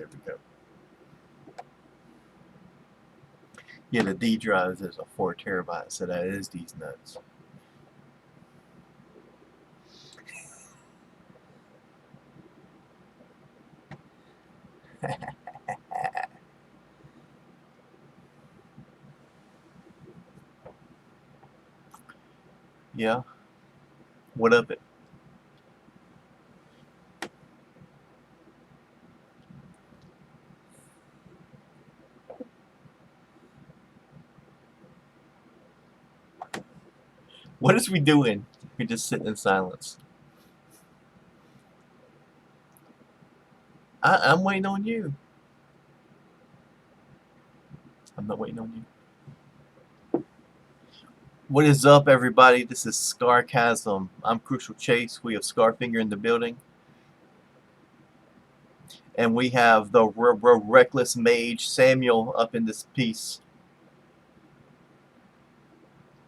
there we go. Yeah, the D drive is a 4 terabyte, so that is these nuts. Yeah. What of it? What is we doing? We just sitting in silence. I'm waiting on you. I'm not waiting on you. What is up, everybody? This is Scarcasm. I'm Crucial Chase. We have Scarfinger in the building. And we have the Reckless Mage Samuel up in this piece.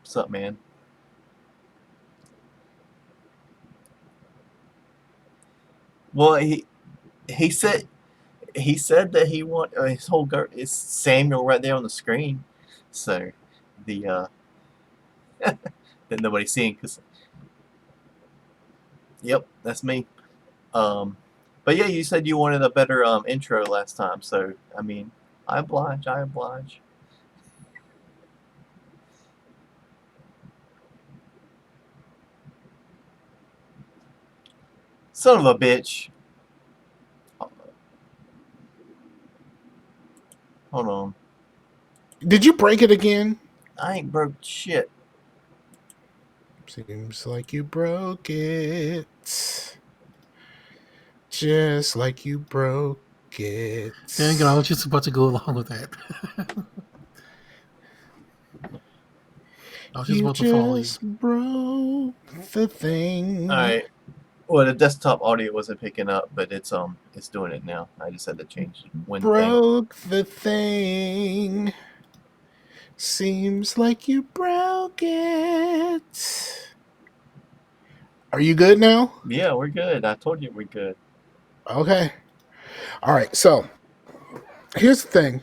What's up, man? Well, he said that he want his whole is Samuel right there on the screen. So the that nobody's seeing, cause yep, that's me. But yeah, you said you wanted a better intro last time, so I mean, I oblige. Son of a bitch. Hold on. Did you break it again? I ain't broke shit. Seems like you broke it. Just like you broke it. Dang it, I was just about to go along with that. I was just about to follow you. Broke the thing. Alright. Well, the desktop audio wasn't picking up, but it's doing it now. I just had to change one thing. Broke the thing. Seems like you broke it. Are you good now? Yeah, we're good. I told you we're good. Okay. All right. So here's the thing.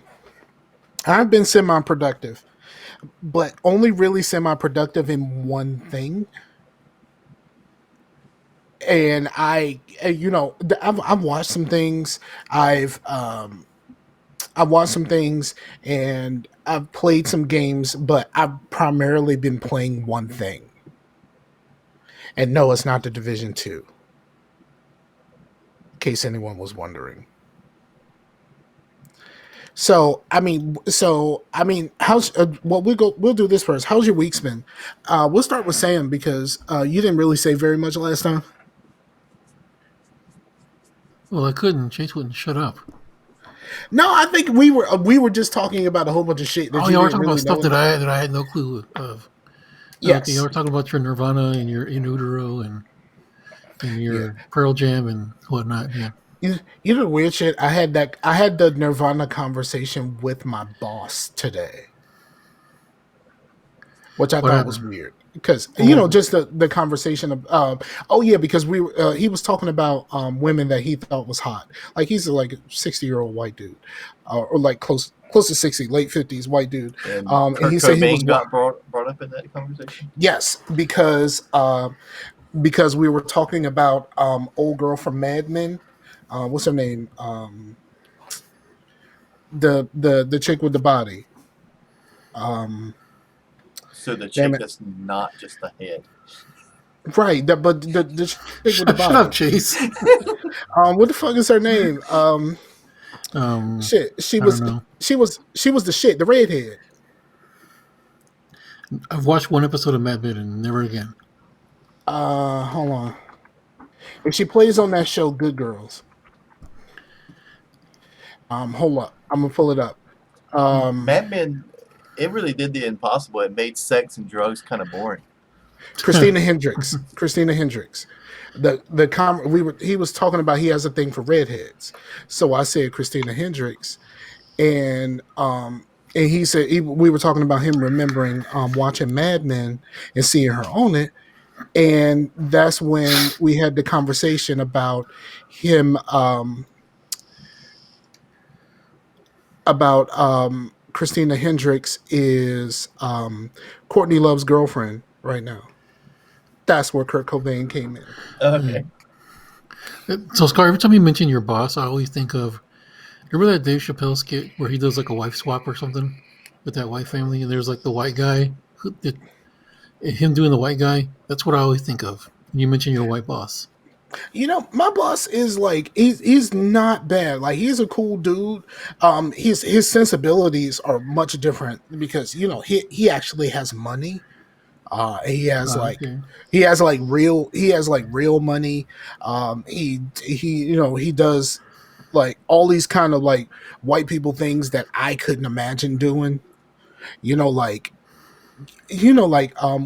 I've been semi-productive, but only really semi-productive in one thing. And I've watched some things. I've watched some things and I've played some games, but I've primarily been playing one thing. And no, it's not the Division 2. In case anyone was wondering. So I mean, how's we'll do this first. How's your week's been? We'll start with Sam because you didn't really say very much last time. Well, I couldn't. Chase wouldn't shut up. No, I think we were just talking about a whole bunch of shit. That you were talking about stuff that I had no clue of. Yes, you were talking about your Nirvana and your In Utero and your Pearl Jam and whatnot. Yeah. You know weird shit. I had the Nirvana conversation with my boss today, which I thought was weird because just the conversation of because he was talking about women that he thought was hot. Like he's like a 60-year-old white dude, or like close to 60, late 50s white dude. And he said he was got brought up in that conversation. Yes, because we were talking about old girl from Mad Men. What's her name? The chick with the body. So the chick that's not just the head. Right, but the chick with the body. Shut up, Chase. What the fuck is her name? Shit. She was the shit, the redhead. I've watched one episode of Mad Men and never again. Hold on. And she plays on that show Good Girls. Hold up. I'm gonna pull it up. Mad Men, it really did the impossible. It made sex and drugs kind of boring. Christina Hendricks. He was talking about he has a thing for redheads. So I said Christina Hendricks, and he said we were talking about him remembering watching Mad Men and seeing her on it. And that's when we had the conversation about him about Christina Hendricks is Courtney Love's girlfriend right now. That's where Kurt Cobain came in. Okay. So, Scar, every time you mention your boss, I always think of, remember that Dave Chappelle skit where he does like a wife swap or something with that white family, and there's like the white guy, him doing the white guy. That's what I always think of when you mention your white boss. You know, my boss is like he's not bad. Like he's a cool dude. His sensibilities are much different because you know he actually has money. He has like Okay. he has like real money. He you know he does like all these kind of like white people things that I couldn't imagine doing. You know, like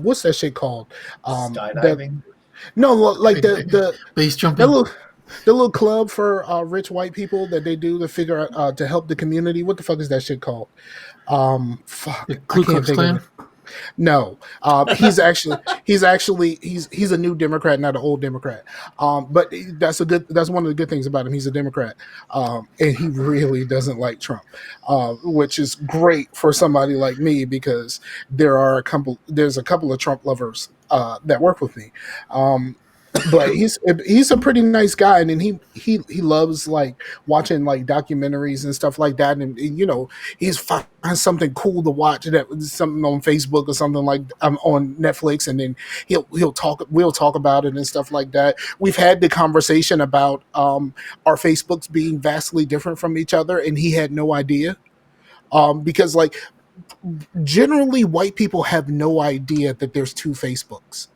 what's that shit called? That Skydiving. no like Base that jumping. little the little club for rich white people that they do to figure out to help the community. What the fuck is that shit called? The Fuck, I Ku can't Klux think of Klan. it. No, he's a new Democrat, not an old Democrat. But that's one of the good things about him. He's a Democrat, and he really doesn't like Trump, which is great for somebody like me because there's a couple of Trump lovers that work with me. But he's a pretty nice guy, and then he loves like watching like documentaries and stuff like that, and you know he's finds something cool to watch that something on Facebook or something like on Netflix, and then we'll talk about it and stuff like that. We've had the conversation about our Facebooks being vastly different from each other, and he had no idea because like generally white people have no idea that there's two Facebooks.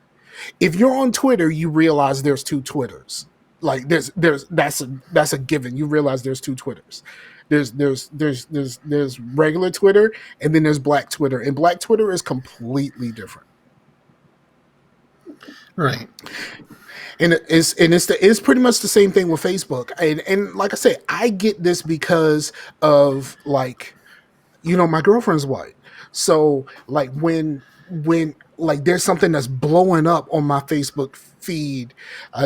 If you're on Twitter, you realize there's two Twitters. Like there's that's a given. You realize there's two Twitters. There's regular Twitter and then there's Black Twitter, and Black Twitter is completely different. Right. And it's pretty much the same thing with Facebook. And like I said, I get this because of like you know my girlfriend's white, so like when like there's something that's blowing up on my Facebook feed,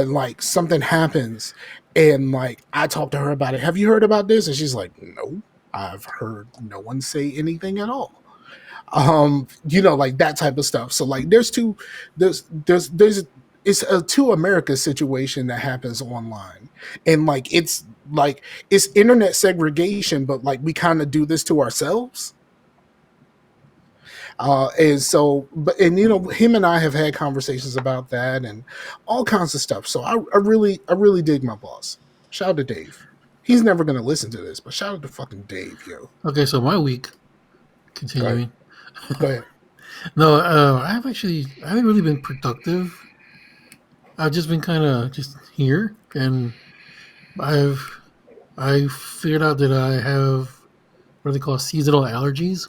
like something happens, and like I talk to her about it. Have you heard about this? And she's like, no, I've heard no one say anything at all. You know, like that type of stuff. So like there's it's a two America situation that happens online, and like it's internet segregation, but like we kind of do this to ourselves. And so, but and you know, him and I have had conversations about that and all kinds of stuff. So I really dig my boss. Shout out to Dave. He's never gonna listen to this, but shout out to fucking Dave, yo. Okay, so my week, Go ahead. continuing. Go ahead. No, I haven't really been productive. I've just been kind of just here, and I've I figured out that I have what they call seasonal allergies,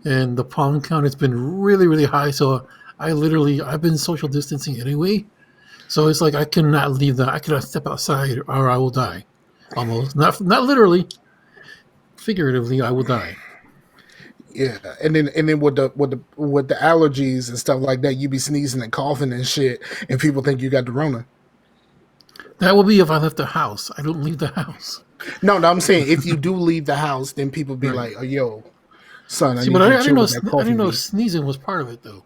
and the pollen count has been really really high. So I've been social distancing anyway. So it's like I cannot leave I cannot step outside or I will die. Almost not literally, figuratively, I will die. Yeah, and then with the allergies and stuff like that, you be sneezing and coughing and shit, and people think you got the Rona. That will be if I left the house. I don't leave the house. No, no, I'm saying if you do leave the house, then people be Right. like, oh, "Yo, son, I See, but need you to I didn't chill know with that I coffee didn't know bean." sneezing was part of it though.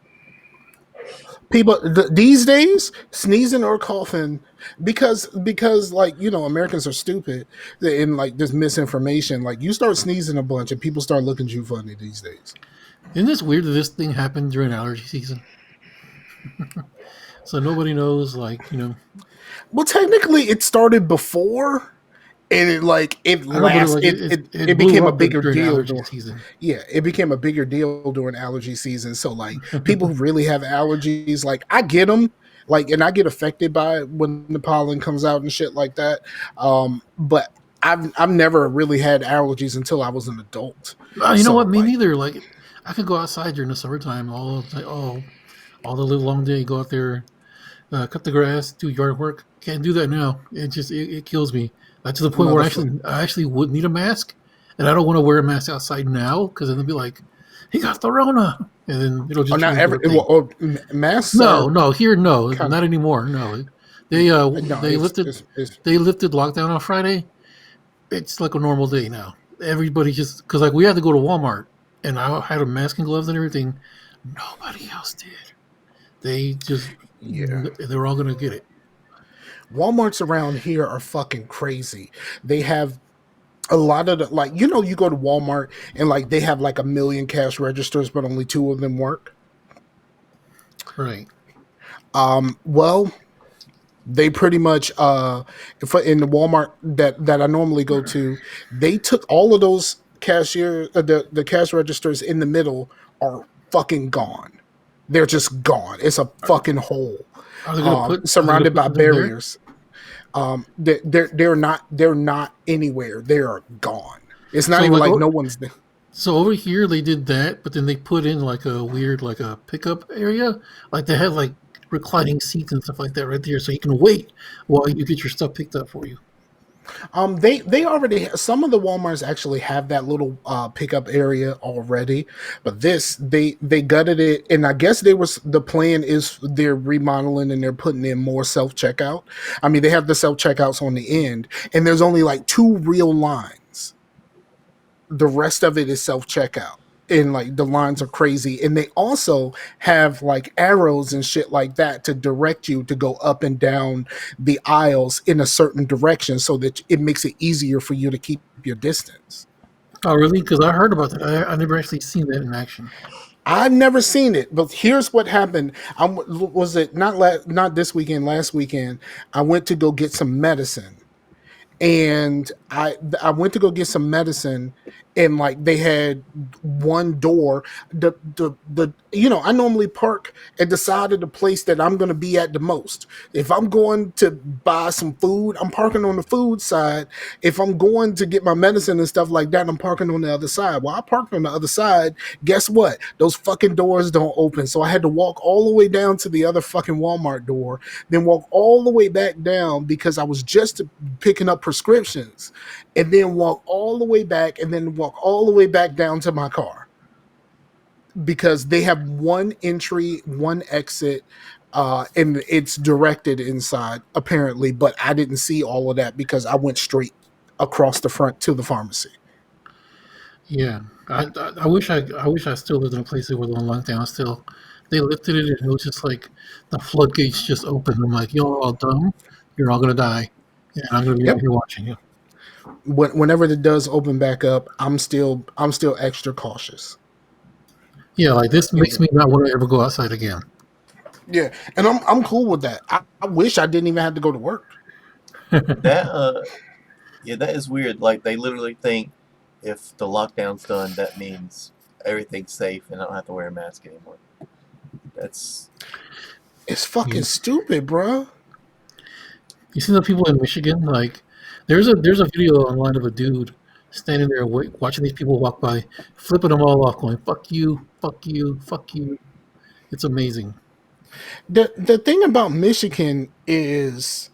People these days, sneezing or coughing, because like you know Americans are stupid and like there's misinformation. Like you start sneezing a bunch, and people start looking at you funny these days. Isn't this weird that this thing happened during allergy season? So nobody knows, like, Well, technically, it started before, and it I know, but lasts. it It blew became a up bigger during deal. allergy season. Yeah, it became a bigger deal during allergy season. So like people who really have allergies, like I get them, like and I get affected by it when the pollen comes out and shit like that. But I've never really had allergies until I was an adult. You know So what? Me like neither. Like, I could go outside during the summertime all the live long day, go out there, cut the grass, do yard work. Can't do that now. It kills me. To the point where motherfucker. I actually would need a mask, and I don't want to wear a mask outside now because then they'll be like, "He got the Rona," and then it'll Or just turn not into every a thing. masks No, are no, here, no, kind of not anymore. No, they uh no. they lifted It's they lifted lockdown on Friday. It's like a normal day now. everybody just because like we had to go to Walmart and I had a mask and gloves and everything. Nobody else did. They just Yeah. they were all gonna get it. Walmarts around here are fucking crazy. They have a lot of the, like, you know, you go to Walmart and like they have like a million cash registers, but only two of them work. Right. Well, they pretty much in the Walmart that I normally go to, they took all of those the cash registers in the middle are fucking gone. They're just gone. It's a fucking hole, Are they gonna surrounded put by something there? barriers. They're not anywhere. They are gone. It's not So even like like no one's there. so over here they did that, but then they put in like a weird like a pickup area. Like they had like reclining seats and stuff like that right there, so you can wait while you get your stuff picked up for you. They already some of the WalMarts actually have that little pickup area already, but this they gutted it, and I guess the plan is they're remodeling and they're putting in more self checkout. I mean, they have the self checkouts on the end, and there's only like two real lines. The rest of it is self checkout. And like the lines are crazy, and they also have like arrows and shit like that to direct you to go up and down the aisles in a certain direction, so that it makes it easier for you to keep your distance. Oh, really? Because I heard about that. I never actually seen that in action. I've never seen it, but here's what happened. Was it not this weekend? Last weekend, I went to go get some medicine, and I went to go get some medicine, and like they had one door. The you know, I normally park at the side of the place that I'm going to be at the most. If I'm going to buy some food, I'm parking on the food side. If I'm going to get my medicine and stuff like that, I'm parking on the other side. Well, I parked on the other side. Guess what? Those fucking doors don't open, so I had to walk all the way down to the other fucking Walmart door, then walk all the way back down because I was just picking up prescriptions, and then walk all the way back, and then walk all the way back down to my car because they have one entry, one exit, and it's directed inside apparently. But I didn't see all of that because I went straight across the front to the pharmacy. Yeah, I wish I still lived in a place that was on lockdown. Still, they lifted it and it was just like the floodgates just opened. I'm like, you're all dumb. You're all gonna die, and I'm gonna be out Yep. here watching you. Whenever it does open back up, I'm still extra cautious. Yeah, like this makes me not want to ever go outside again. Yeah, and I'm cool with that. I wish I didn't even have to go to work. That yeah, that is weird. Like they literally think if the lockdown's done, that means everything's safe and I don't have to wear a mask anymore. That's It's Yeah. fucking stupid, bro. You see the people in Michigan? Like, there's a video online of a dude standing there watching these people walk by, flipping them all off, going "fuck you, fuck you, fuck you." It's amazing. The thing about Michigan is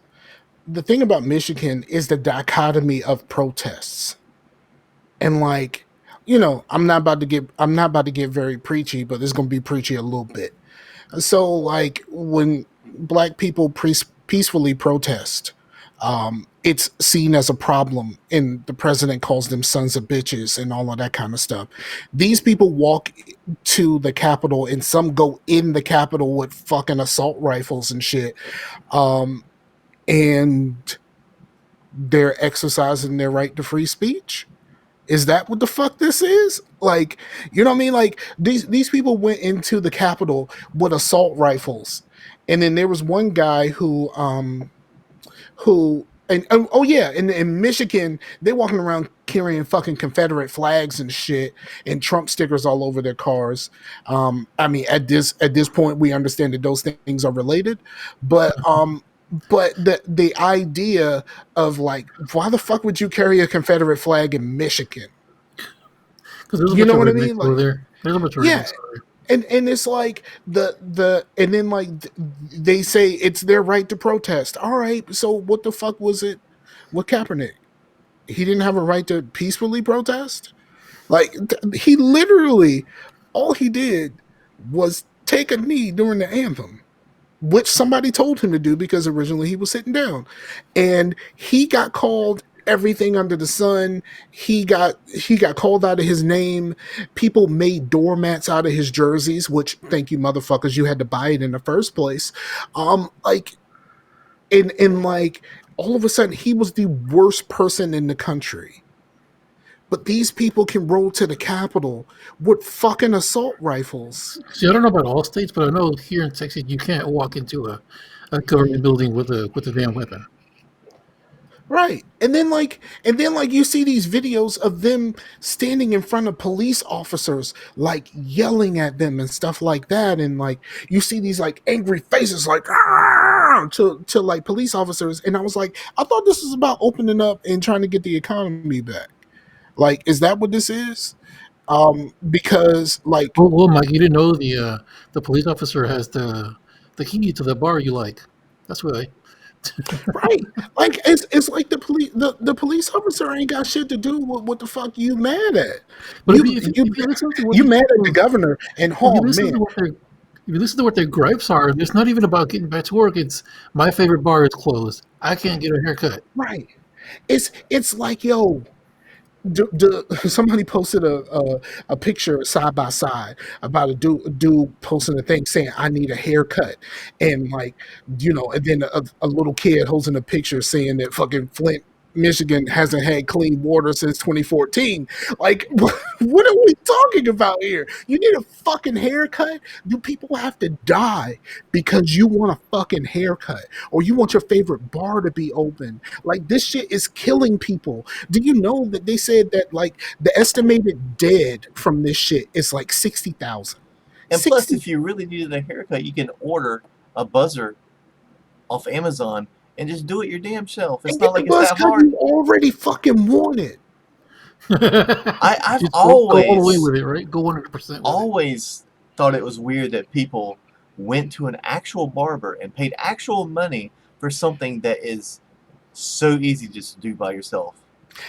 the dichotomy of protests. And like, you know, I'm not about to get very preachy, but it's going to be preachy a little bit. So like when black people peacefully protest, it's seen as a problem, and the president calls them sons of bitches and all of that kind of stuff. These people walk to the Capitol, and some go in the Capitol with fucking assault rifles and shit. Um, and they're exercising their right to free speech. Is that what the fuck this is? Like, you know what I mean? Like these people went into the Capitol with assault rifles, and then there was one guy who and oh yeah, in Michigan they're walking around carrying fucking Confederate flags and shit and Trump stickers all over their cars. I mean, at this point we understand that those things are related, but the idea of like, why the fuck would you carry a Confederate flag in Michigan? Because there's a You bunch know of what I rednecks mean? over Like, there. There's a bunch of yeah, rednecks over there. and it's like the and then like they say it's their right to protest. All right, so what the fuck was it with Kaepernick? He didn't have a right to peacefully protest. Like he literally, all he did was take a knee during the anthem, which somebody told him to do because originally he was sitting down, and he got called everything under the sun. He got called out of his name. People made doormats out of his jerseys, which thank you motherfuckers, you had to buy it in the first place. Like and like all of a sudden he was the worst person in the country. But these people can roll to the Capitol with fucking assault rifles. See, I don't know about all states, but I know here in Texas you can't walk into a government building with a damn weapon. Right. And then like you see these videos of them standing in front of police officers like yelling at them and stuff like that, and like you see these like angry faces like "Ah!" to like police officers, and I was like, I thought this was about opening up and trying to get the economy back. Like, is that what this is? Because like Well, Mike, you didn't know the police officer has the key to the bar you like. That's why. right, like it's like the police officer ain't got shit to do with what the fuck you mad at. But You you if you listen to what you these mad at the people, governor and if you oh listen man, to what their if you listen to what their gripes are, it's not even about getting back to work. It's my favorite bar is closed. I can't get a haircut. right. It's like yo, somebody posted a picture side by side about a dude posting a thing saying I need a haircut, and like and then a little kid holding a picture saying that fucking Flint, Michigan hasn't had clean water since 2014. Like, what are we talking about here? You need a fucking haircut? Do people have to die because you want a fucking haircut or you want your favorite bar to be open? Like, this shit is killing people. Do you know that they said that like the estimated dead from this shit is like 60,000? And plus, 60, if you really needed a haircut, you can order a buzzer off Amazon and just do it your damn self. It's and not get the like it's buzz that cut hard. you already fucking wanted. I've Just go all the way with it, right? Go 100% with it. always thought it was weird that people went to an actual barber and paid actual money for something that is so easy just to do by yourself.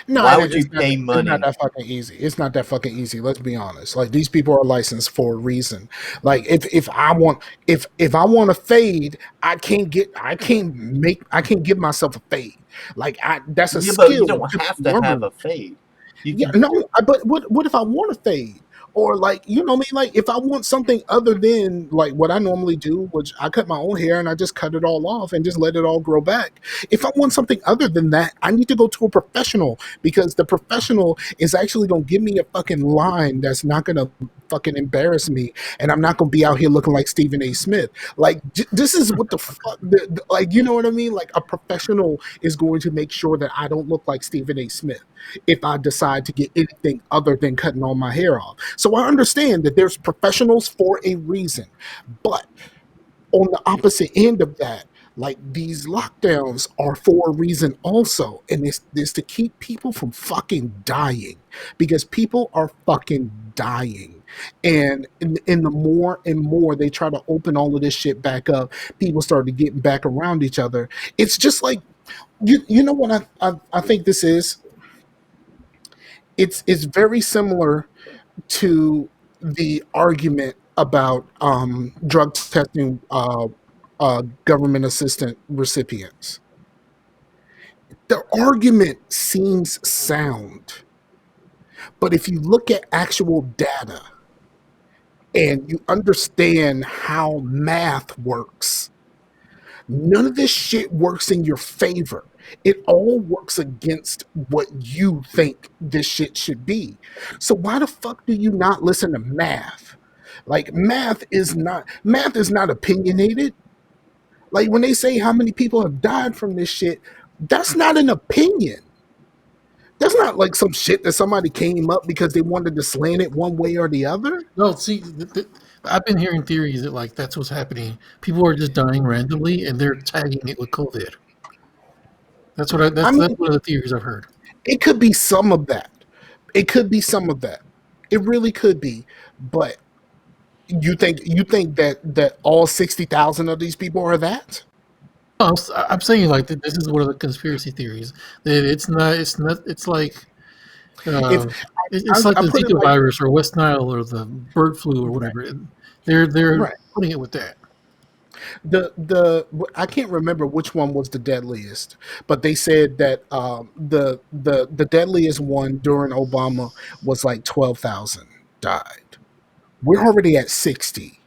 No, Why would you it's pay not money? that fucking easy. It's not that fucking easy. Let's be honest. Like these people are licensed for a reason. Like if I want a fade, I can't give myself a fade. Like I that's a Yeah, but you skill don't to have be to have learned. a fade. You Yeah, can. no, but what if I want to fade? Or like, what I mean? Like if I want something other than like what I normally do, which I cut my own hair and I just cut it all off and just let it all grow back. If I want something other than that, I need to go to a professional because the professional is actually going to give me a fucking line that's not going to fucking embarrass me, and I'm not going to be out here looking like Stephen A. Smith. Like this is what the fuck, like you know what I mean? Like a professional is going to make sure that I don't look like Stephen A. Smith if I decide to get anything other than cutting all my hair off. So I understand that there's professionals for a reason. But on the opposite end of that, like these lockdowns are for a reason also. And it's to keep people from fucking dying because people are fucking dying. And the more and more they try to open all of this shit back up, people start to get back around each other. It's just like you know what I think this is? It's very similar to the argument about drug testing government assistant recipients. The argument seems sound, but if you look at actual data and you understand how math works, none of this shit works in your favor. It all works against what you think this shit should be. So why the fuck do you not listen to math? Like math is not opinionated. Like when they say how many people have died from this shit, that's not an opinion. That's not like some shit that somebody came up because they wanted to slant it one way or the other. No, see, I've been hearing theories that like that's what's happening. People are just dying randomly, and they're tagging it with COVID. I That's mean, one of the theories I've heard. it could be some of that. It could be some of that. It really could be. But you think that all 60,000 of these people are that? No, I'm saying like that this is one of the conspiracy theories that it's like If uh, I, it's like I the put it Zika like virus or West Nile or the bird flu or right, whatever. They're right. putting it with that. The I can't remember which one was the deadliest, but they said that the deadliest one during Obama was like 12,000 died. We're already at 60,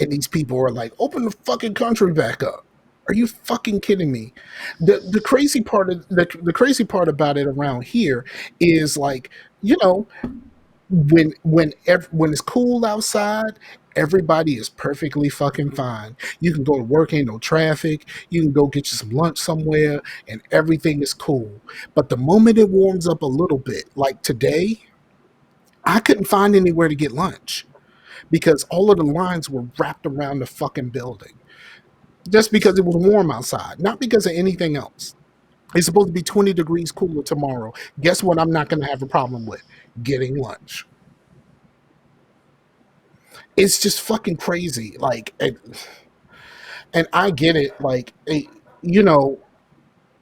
and these people are like, "Open the fucking country back up." Are you fucking kidding me? The crazy part of the crazy part about it around here is like, you know, when it's cool outside, everybody is perfectly fucking fine. You can go to work, ain't no traffic. You can go get you some lunch somewhere, and everything is cool. But the moment it warms up a little bit, like today, I couldn't find anywhere to get lunch because all of the lines were wrapped around the fucking building just because it was warm outside, not because of anything else. It's supposed to be 20 degrees cooler tomorrow. Guess what? I'm not going to have a problem with getting lunch. It's just fucking crazy. Like, and I get it. Like, you know,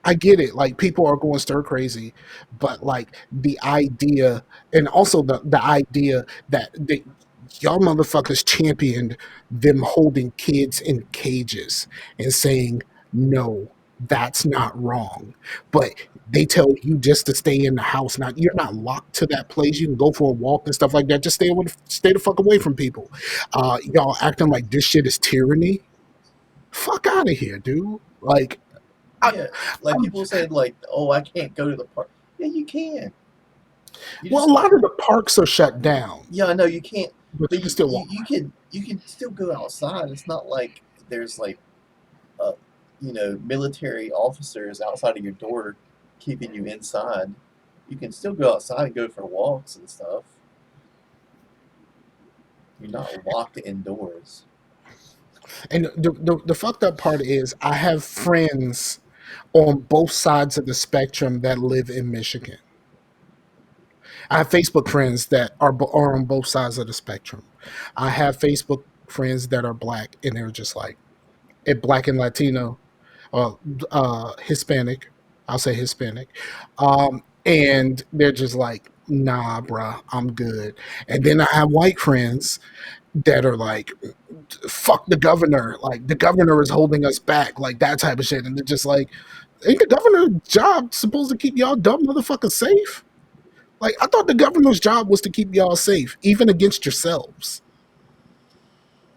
I get it. Like, people are going stir crazy, but like the idea, and also the idea that y'all motherfuckers championed them holding kids in cages and saying no, that's not wrong. But they tell you just to stay in the house. Not you're not locked to that place. You can go for a walk and stuff like that. Just stay the fuck away from people. Y'all acting like this shit is tyranny. Fuck out of here, dude. Like, I, Yeah, like I'm people said, like, oh, I can't go to the park. Yeah, you can. You Well, just a lot of the parks are shut down, yeah, I know you can't, but but you can still walk. you can still go outside. It's not like there's like uh, military officers outside of your door keeping you inside. You can still go outside and go for walks and stuff. You're not locked indoors. And the fucked up part is, I have friends on both sides of the spectrum that live in Michigan. I have Facebook friends that are on both sides of the spectrum. I have Facebook friends that are black, and they're just like, black and Latino, uh, Hispanic. I'll say Hispanic, and they're just like, nah, bruh, I'm good. And then I have white friends that are like, fuck the governor. Like, the governor is holding us back, like that type of shit. And they're just like, ain't the governor's job supposed to keep y'all dumb motherfuckers safe? Like, I thought the governor's job was to keep y'all safe, even against yourselves.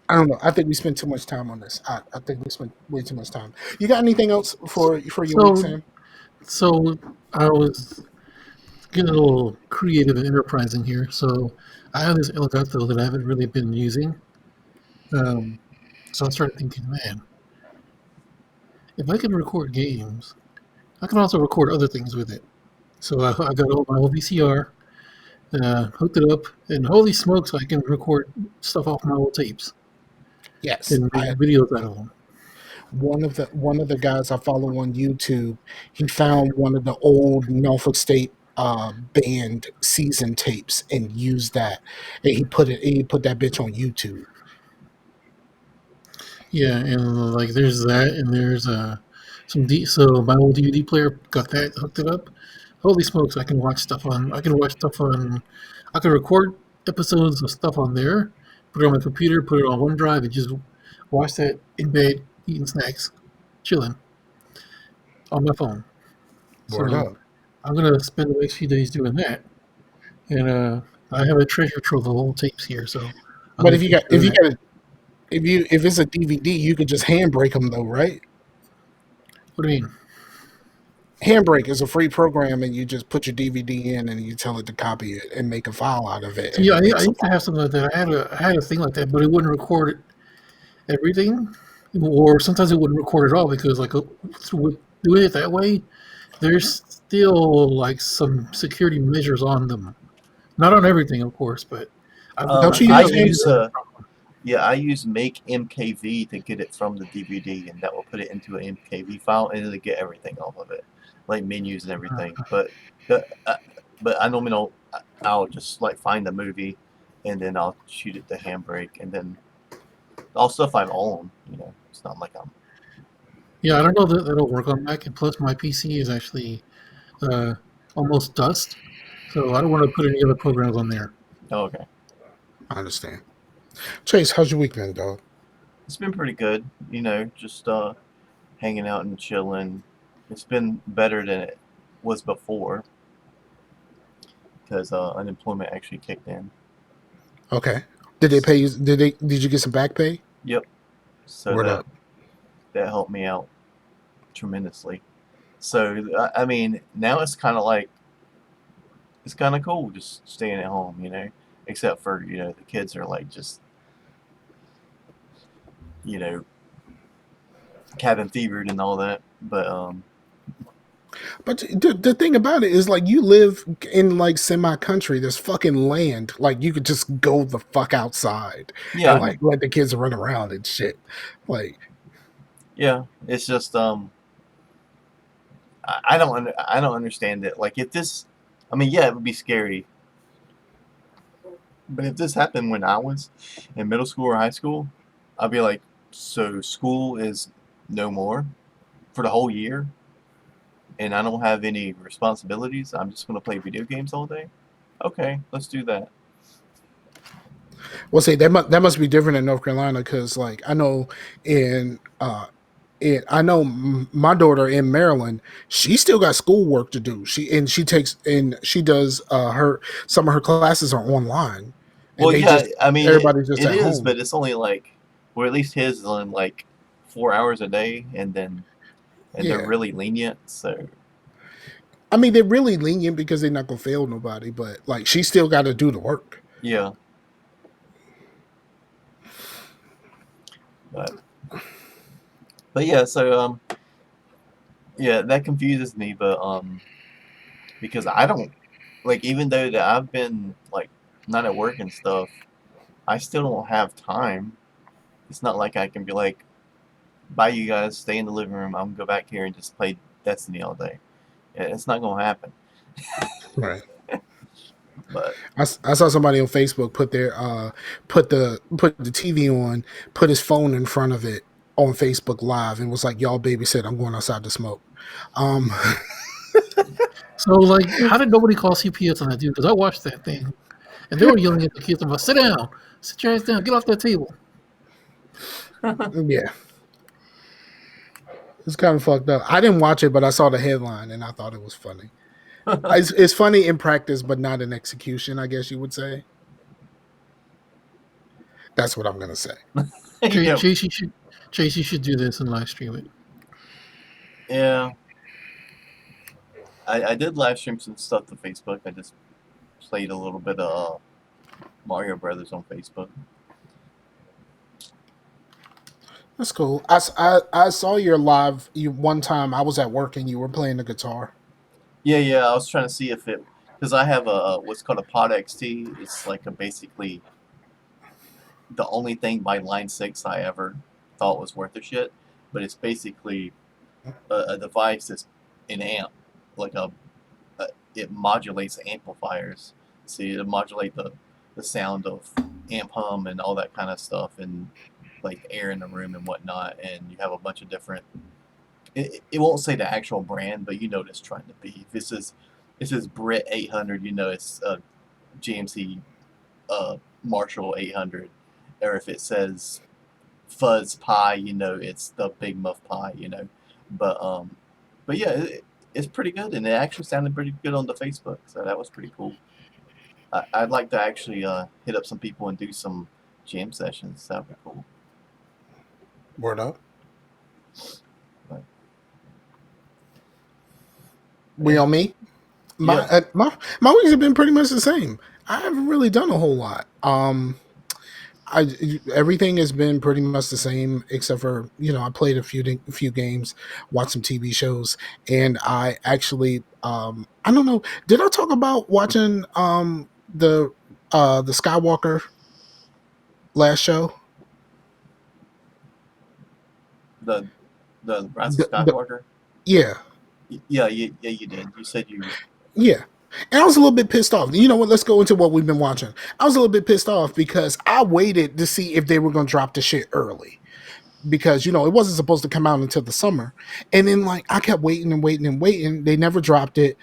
I don't know. I think we spent too much time on this. I think we spent way too much time. You got anything else for your week, So Sam? so I was getting a little creative and enterprising here. So I have this Elgato that I haven't really been using. Um, so I started thinking, man, if I can record games, I can also record other things with it. So I got my old VCR, hooked it up, and holy smokes, I can record stuff off my old tapes Yes, and make I videos out of them. one of the guys I follow on YouTube. He found one of the old Norfolk State band season tapes and used that, and he put that bitch on YouTube. Yeah, and like there's that, and there's so my old DVD player got that hooked it up. Holy smokes, I can watch stuff on. I can watch stuff on. I can record episodes of stuff on there, put it on my computer, put it on OneDrive, and just watch that in bed, eating snacks, chilling on my phone. Word So up. I'm gonna spend the next few days doing that, and I have a treasure trove of old tapes here, so I'm But gonna take care of that. if it's a DVD, you could just handbrake them though, right? What do you mean? Handbrake is a free program, and you just put your DVD in, and you tell it to copy it and make a file out of it, So and yeah, it I makes a used to file. have something like that. I had a thing like that, but it wouldn't record everything, or sometimes it wouldn't record at all because with doing it that way, there's still like some security measures on them. Not on everything, of course, but Don't I you think I use I've used use handbrake? that. yeah, I use Make MKV to get it from the DVD, and that will put it into an MKV file, and it'll get everything off of it, like menus and everything. The, uh, but I normally don't. I'll just like find the movie, and then I'll shoot it to Handbrake, and then all stuff I own. It's not like I'm. Yeah, I don't know that that'll work on Mac, and plus my PC is actually uh, almost dust, so I don't want to put any other programs on there. Oh, okay. I understand. Chase, how's your week been, dog? It's been pretty good. Just hanging out and chilling. It's been better than it was before because unemployment actually kicked in. Okay. Did they pay you? Did you get some back pay? Yep. So Word that up. that helped me out tremendously. So I mean, now it's kind of cool just staying at home. Except for the kids are like just you know cabin fevered and all that. But But the thing about it is, like, you live in like semi country. There's fucking land. Like, you could just go the fuck outside yeah, and I know. like let the kids run around and shit. Like, Yeah, it's just I don't understand it. Like if this, I mean, yeah, it would be scary. But if this happened when I was in middle school or high school, I'd be like, so school is no more for the whole year, and I don't have any responsibilities. I'm just gonna play video games all day. Okay, let's do that. we'll say that must be different in North Carolina because, like, I know in I know my daughter in Maryland, she still got schoolwork to do. She does her some of her classes are online, and Well, they yeah, just I mean everybody's just it at is, home. but it's only like, or at least his is on like 4 hours a day, and they're Yeah, really lenient. So I mean they're really lenient because they're not gonna fail nobody, but like she still got to do the work. yeah, but yeah, so yeah, that confuses me, but because I don't like, even though that I've been like not at work and stuff, I still don't have time. It's not like I can be like, bye you guys, stay in the living room. I'm gonna go back here and just play Destiny all day. Yeah, it's not gonna happen. Right. But I saw somebody on Facebook put the TV on, put his phone in front of it on Facebook Live, and was like, "Y'all babysit. I'm going outside to smoke." Um, So, like, how did nobody call CPS on that dude? Because I watched that thing, and they were yelling at the kids about, "Sit down, sit your ass down, get off that table." yeah, it's kind of fucked up. I didn't watch it, but I saw the headline and I thought it was funny. It's funny in practice, but not in execution. I guess you would say. That's what I'm gonna say. yeah, Chase, you should do this and live stream it. yeah. I did live stream some stuff to Facebook. I just played a little bit of Mario Brothers on Facebook. That's cool. I saw your live you one time. I was at work and you were playing the guitar. Yeah, yeah. I was trying to see if it, because I have a what's called a Pod XT. It's like a basically the only thing by Line 6 I ever thought was worth a shit. But it's basically a device that's an amp, like it modulates amplifiers. So you modulate the sound of amp hum and all that kind of stuff, and like air in the room and whatnot. And you have a bunch of different. It won't say the actual brand, but you know what it's trying to be. If this is Brit 800, you know it's a GMC Marshall 800, or if it says Fuzz Pie, you know it's the Big Muff Pie, But yeah, it's pretty good, and it actually sounded pretty good on the Facebook, so that was pretty cool. I'd like to actually hit up some people and do some jam sessions. That'd be cool. Word up. But We yeah, on me. My yeah, my weeks have been pretty much the same. I haven't really done a whole lot. I everything has been pretty much the same except for I played a few games, watched some TV shows, and I actually I don't know. Did I talk about watching the Skywalker last show? the the Rise of The Skywalker. yeah. Yeah, yeah, you did. You said you. Yeah. And I was a little bit pissed off. You know what? Let's go into what we've been watching. I was a little bit pissed off because I waited to see if they were going to drop the shit early. because it wasn't supposed to come out until the summer. And then like I kept waiting and waiting and waiting. They never dropped it.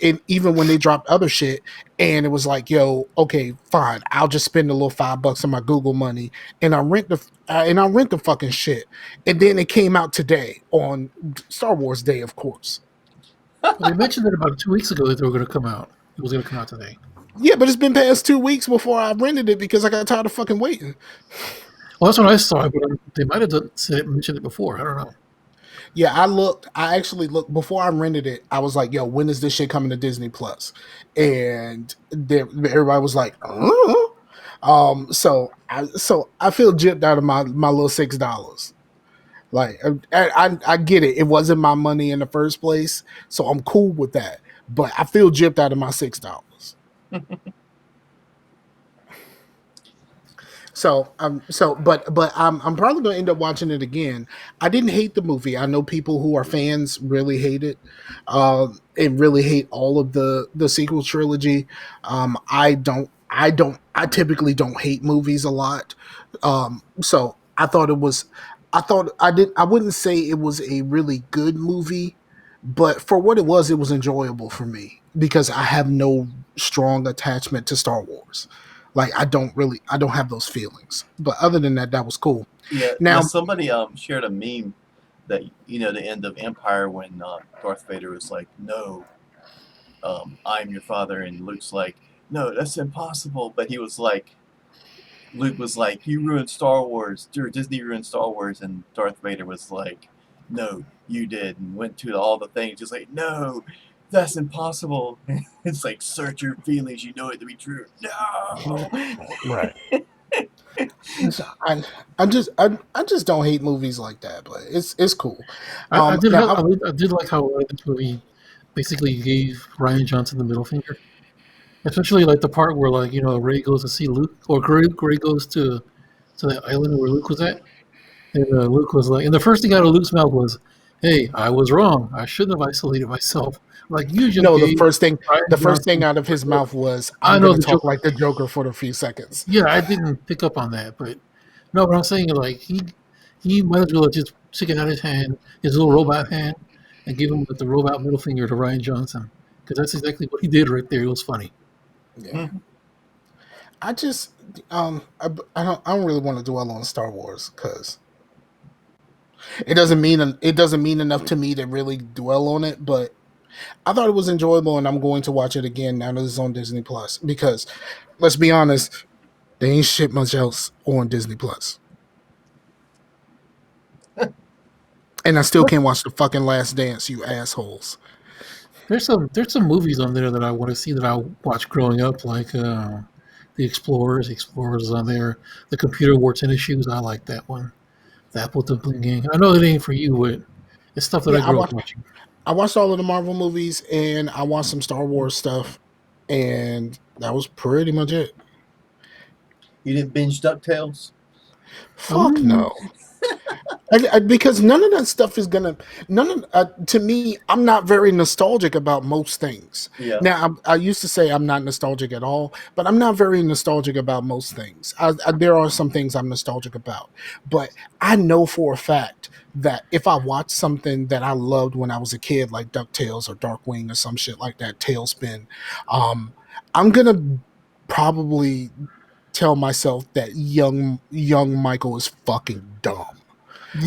And even when they dropped other shit, and it was like, yo, okay, fine, I'll just spend a little $5 on my Google money, and I rent the fucking shit. And then it came out today on Star Wars Day, of course. Well, they mentioned it about 2 weeks ago that they were going to come out. It was going to come out today. Yeah, but it's been past 2 weeks before I rented it because I got tired of fucking waiting. Well, that's what I saw, but they might have mentioned it before. I don't know. Yeah, I actually looked before I rented it. I was like, "Yo, when is this shit coming to Disney Plus?" And everybody was like, So I feel gypped out of my little $6. Like, I get it. It wasn't my money in the first place, so I'm cool with that. But I feel gypped out of my $6. But I'm probably gonna end up watching it again. I didn't hate the movie. I know people who are fans really hate it, and really hate all of the sequel trilogy. I typically don't hate movies a lot. So I thought it was. I thought I did. I wouldn't say it was a really good movie, but for what it was enjoyable for me because I have no strong attachment to Star Wars. Like I don't have those feelings. But other than that, that was cool. Yeah, Now, somebody shared a meme that the end of Empire when Darth Vader was like, "No, I'm your father," and Luke's like, "No, that's impossible." But Luke was like, "You ruined Star Wars, or Disney ruined Star Wars," and Darth Vader was like, "No, you did," and went to all the things, just like, "No, that's impossible." It's like, search your feelings, you know it to be true. No. right. So I just don't hate movies like that, but it's cool. I did Now have, I did like how this movie basically gave Ryan Johnson the middle finger, especially like the part where Ray goes to see Luke, or Ray goes to that island where Luke was at, and Luke was like, and the first thing out of Luke's mouth was, "Hey, I was wrong. I shouldn't have isolated myself." Like you just no, gave the Ryan first thing Johnson. out of his mouth was, I "I'm know gonna the talk joke. like the Joker for a few seconds." Yeah, I didn't pick up on that, but no, but I'm saying like he might as well have just took it out of his hand, his little robot hand, and give him the robot middle finger to Ryan Johnson because that's exactly what he did right there. It was funny. Yeah, I just I don't really want to dwell on Star Wars because it doesn't mean enough to me to really dwell on it. But I thought it was enjoyable, and I'm going to watch it again now that it's on Disney Plus because let's be honest, there ain't shit much else on Disney Plus. And I still can't watch the fucking Last Dance, you assholes. There's some movies on there that I want to see that I watched growing up, like the Explorers. The Explorers is on there. The Computer Wore Tennis Shoes. I like that one. The Apple Dumpling Gang. I know it ain't for you, but it's stuff that I Yeah, grew up watching. I watched all of the Marvel movies and I watched some Star Wars stuff, and that was pretty much it. You didn't binge DuckTales? Fuck Oh, no. Because none of that stuff is gonna none of to me. I'm not very nostalgic about most things. Yeah. Now I used to say I'm not nostalgic at all, but I'm not very nostalgic about most things. There are some things I'm nostalgic about, but I know for a fact that if I watch something that I loved when I was a kid, like Ducktales or Darkwing or some shit like that, Tailspin, um, I'm gonna probably tell myself that young Michael is fucking dumb.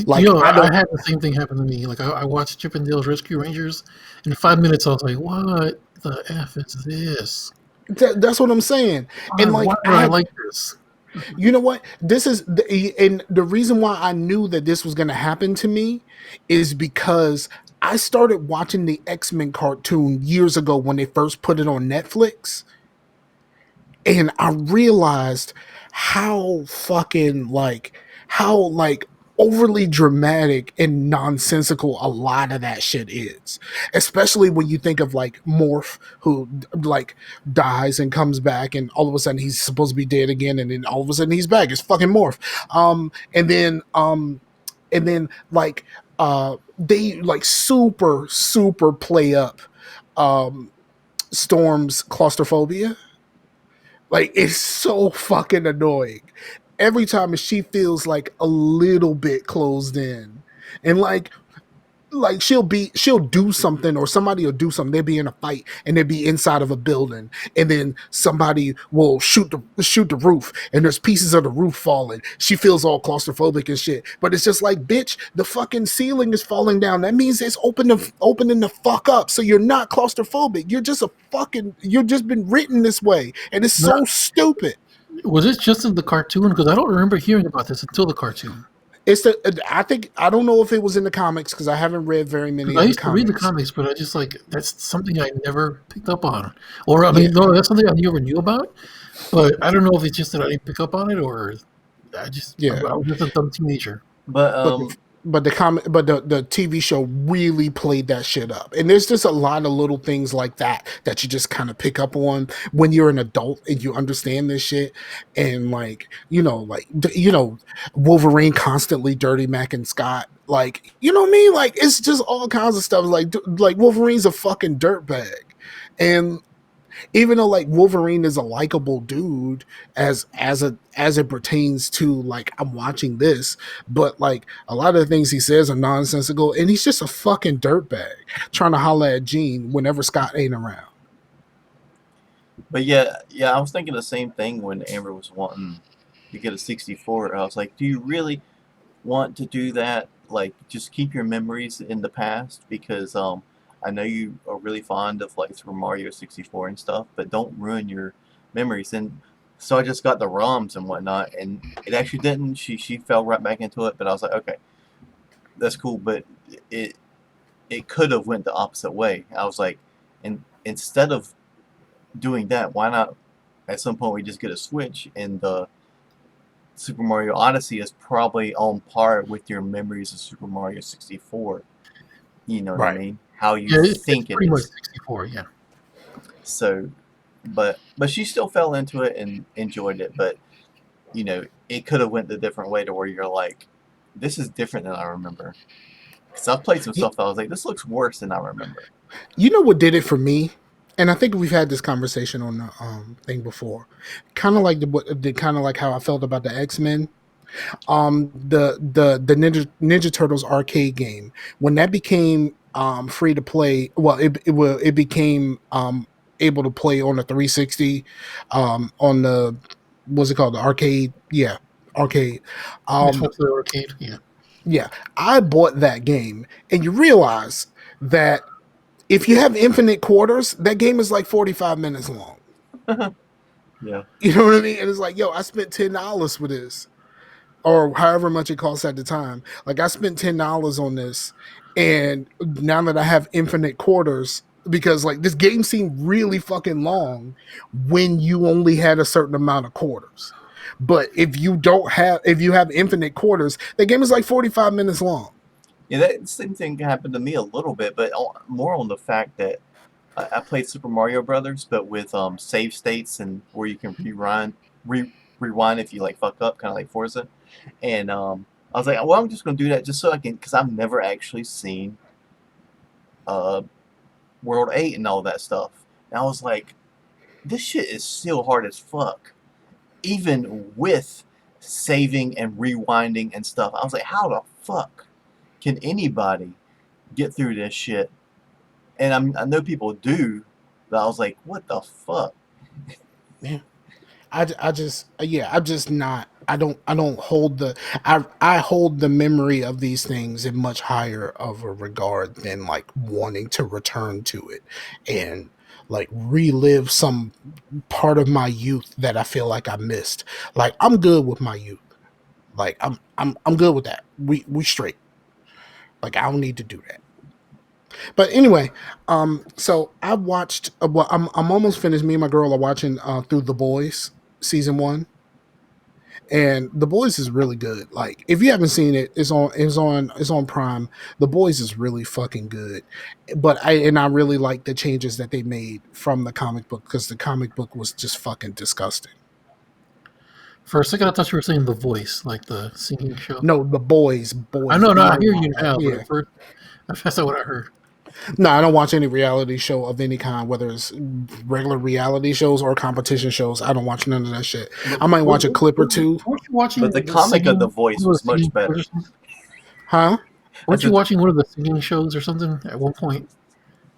Like I I don't. had the same thing happen to me. Like I watched Chippendales Rescue Rangers. In 5 minutes, I was like, "What the f is this? That's what I'm saying. And Why like do I like this?" you know what? This is and the reason why I knew that this was going to happen to me is because I started watching the X-Men cartoon years ago when they first put it on Netflix, and I realized how fucking how overly dramatic and nonsensical a lot of that shit is, especially when you think of like Morph, who like dies and comes back and all of a sudden he's supposed to be dead again and then all of a sudden he's back. It's fucking Morph. And then like they like super play up um Storm's claustrophobia. Like it's so fucking annoying. every time she feels like a little bit closed in, and like she'll do something, or somebody will do something. They'll be in a fight and they'll be inside of a building, and then somebody will shoot the roof, and there's pieces of the roof falling. She feels all claustrophobic and shit, but it's just like, bitch, the fucking ceiling is falling down. That means it's opening the fuck up, so you're not claustrophobic. You've just been written this way, and it's Now, so stupid. was this just in the cartoon? Because I don't remember hearing about this until the cartoon. It's the I think I don't know if it was in the comics because I haven't read very many Because I of the used to read the comics. comics, but I just like that's something I never picked up on. Or I Yeah, mean, no, that's something I never knew about. But I don't know if it's just that I didn't pick up on it, or yeah. I was just a dumb teenager. But but the TV show really played that shit up, and there's just a lot of little things like that you just kind of pick up on when you're an adult and you understand this shit. And like, Wolverine constantly dirty macking Scott, like, you know what I mean, like it's just all kinds of stuff, like Wolverine's a fucking dirtbag. And even though like Wolverine is a likable dude as it pertains to like I'm watching this, but like a lot of the things he says are nonsensical, and he's just a fucking dirtbag trying to holler at Jean whenever Scott ain't around. yeah, I was thinking the same thing when Amber was wanting to get a 64. I was like, do you really want to do that? Like, just keep your memories in the past, because I know you are really fond of like Super Mario 64 and stuff, but don't ruin your memories. And so I just got the ROMs and whatnot, and it actually didn't. She fell right back into it, but I was like, okay, that's cool, but it it could have went the opposite way. I was like, and instead of doing that, why not at some point we just get a Switch, and the Super Mario Odyssey is probably on par with your memories of Super Mario 64. You know what I Right. mean? How you Yeah, it's think it pretty much is. 64. Yeah. So, but she still fell into it and enjoyed it. But it could have went the different way to where you're like, this is different than I remember. Because I've played some You, stuff that I was like, this looks worse than I remember. you know what did it for me? And I think we've had this conversation on the thing before. Kind of like kind of like how I felt about the X-Men. The Ninja Turtles arcade game, when that became free to play, well, it became able to play on the 360, on the, what's it called, the arcade, yeah, arcade. um Xbox Arcade. Yeah. yeah, I bought that game, and you realize that if you have infinite quarters, that game is like 45 minutes long. Yeah. You know what I mean? And it's like, yo, I spent $10 for this, or however much it costs at the time. Like, I spent $10 on this, and now that I have infinite quarters, because like this game seemed really fucking long when you only had a certain amount of quarters. But if you have infinite quarters, the game is like 45 minutes long. Yeah, that same thing happened to me a little bit, but more on the fact that I played Super Mario Brothers, but with save states and where you can rewind if you like fuck up, kind of like Forza. And I was like, well, I'm just gonna do that just so I can, because I've never actually seen uh, World 8 and all that stuff. And I was like, this shit is still hard as fuck, even with saving and rewinding and stuff. I was like, how the fuck can anybody get through this shit? And I know people do, but I was like, what the fuck? Yeah. I just, yeah, I'm just not, I don't hold I hold the memory of these things in much higher of a regard than like wanting to return to it and like relive some part of my youth that I feel like I missed. Like, I'm good with my youth. Like, I'm good with that. We straight. Like, I don't need to do that. But anyway, so I watched. Well, I'm almost finished. Me and my girl are watching through The Boys season 1, and The Boys is really good. Like, if you haven't seen it, it's on Prime. The Boys is really fucking good. But I really like the changes that they made from the comic book, because the comic book was just fucking disgusting. For a second, I thought you were saying The Voice, like the singing show. No, The Boys, I boys, know, no, B I O hear Y. you now, but Yeah, at first, that's not what I heard. No, I don't watch any reality show of any kind, whether it's regular reality shows or competition shows. I don't watch none of that shit. But I might watch a clip or two. Weren't you watching but the the comic of singing, The Voice one of the was singing much shows or better. something? Huh? I Weren't you said watching one of the singing shows or something at one point?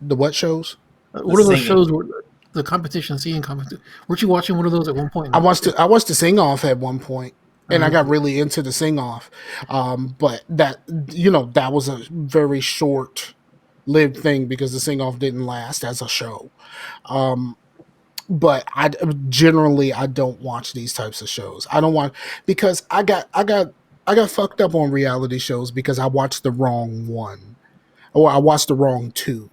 The what shows? the One of those singing. shows where the competition, singing competition. Weren't you watching one of those at one point? I watched the sing off at one point, and I got Okay. really into the sing off. But that was a very short lived thing because the sing off didn't last as a show. Um, but I don't watch these types of shows. I don't want because I got fucked up on reality shows because I watched the wrong one or I watched the wrong two.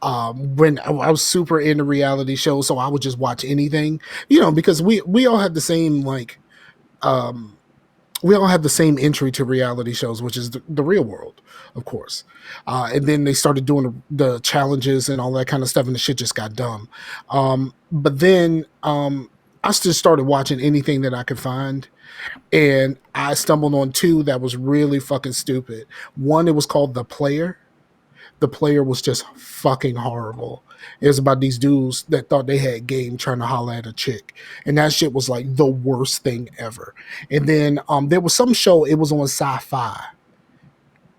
When I was super into reality shows, so I would just watch anything, because we all have the same um we all have the same entry to reality shows, which is the real world, of course. And then they started doing the challenges and all that kind of stuff, and the shit just got dumb. But then I just started watching anything that I could find, and I stumbled on two that was really fucking stupid. One, it was called The Player. The Player was just fucking horrible. It was about these dudes that thought they had game trying to holler at a chick, and that shit was like the worst thing ever. And then there was some show. It was on Sci-Fi,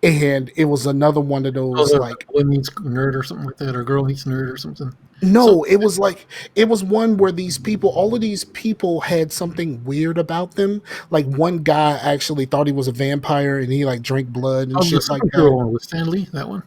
and it was another one of Oh, those the like boy meets nerd or something like that, or girl meets nerd or something. So no, it was one where all of these people had something weird about them. Like one guy actually thought he was a vampire, and he like drank blood and oh, the shit like that. superhero one with Stan Lee, that one.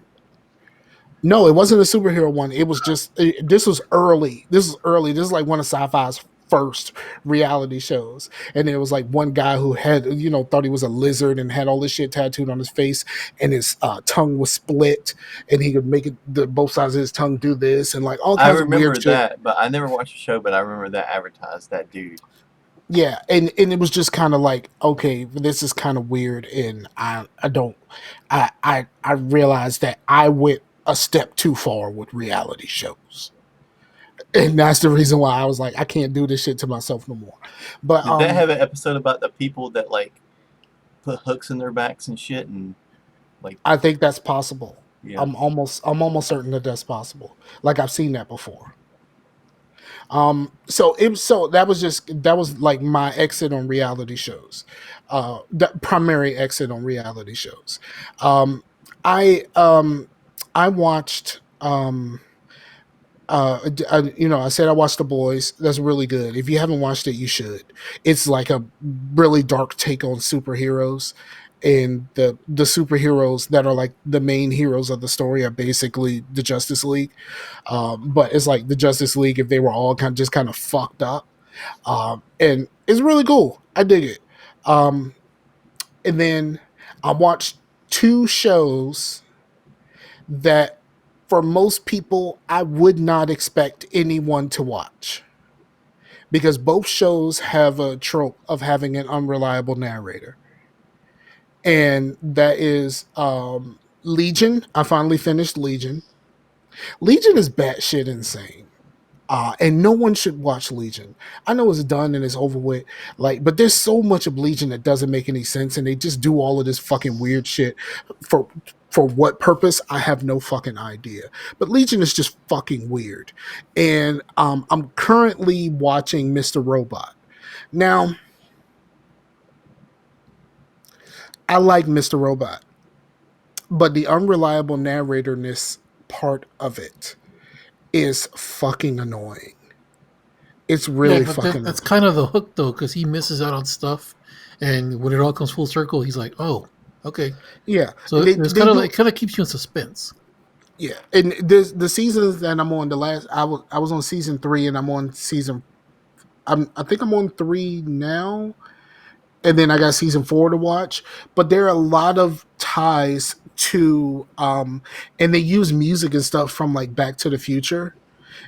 No, it wasn't a superhero one. It was just this was early. This is early. This is like one of sci-fi's first reality shows. And it was like one guy who had thought he was a lizard and had all this shit tattooed on his face, and his tongue was split, and he could make both sides of his tongue do this and like all I kinds of weird remember shit. that, but I never watched the show. But I remember that advertised that dude. Yeah, and it was just kind of like, okay, this is kind of weird, and I don't I realized that I went a step too far with reality shows, and that's the reason why I was like, I can't do this shit to myself no more. But Did that have an episode about the people that like put hooks in their backs and shit, and like I think that's possible. yeah, I'm almost certain that that's possible. Like I've seen that before. So that was like my exit on reality shows, the primary exit on reality shows. Um, I I watched I said I watched The Boys. That's really good. If you haven't watched it, you should. It's like a really dark take on superheroes, and the superheroes that are like the main heroes of the story are basically the Justice League. But it's like the Justice League if they were all kind of fucked up. And it's really cool. I dig it. Um, and then I watched two shows that for most people I would not expect anyone to watch because both shows have a trope of having an unreliable narrator. And that is Legion. I finally finished Legion. Legion is batshit insane. And no one should watch Legion. I know it's done and it's over with, but there's so much of Legion that doesn't make any sense, and they just do all of this fucking weird shit for for what purpose. I have no fucking idea. But Legion is just fucking weird, and I'm currently watching Mr. Robot. Now, I like Mr. Robot, but the unreliable narratorness part of it is fucking annoying. It's Yeah, really but fucking that's annoying. kind of the hook though, because he misses out on stuff, and when it all comes full circle, he's like, "Oh, okay." Yeah, So it's they kind of like, do. it kind of keeps you in suspense. Yeah, and the seasons that I'm on, I was on season 3, and I'm on season. I think I'm on 3 now, and then I got season 4 to watch. But there are a lot of ties to and they use music and stuff from like Back to the Future,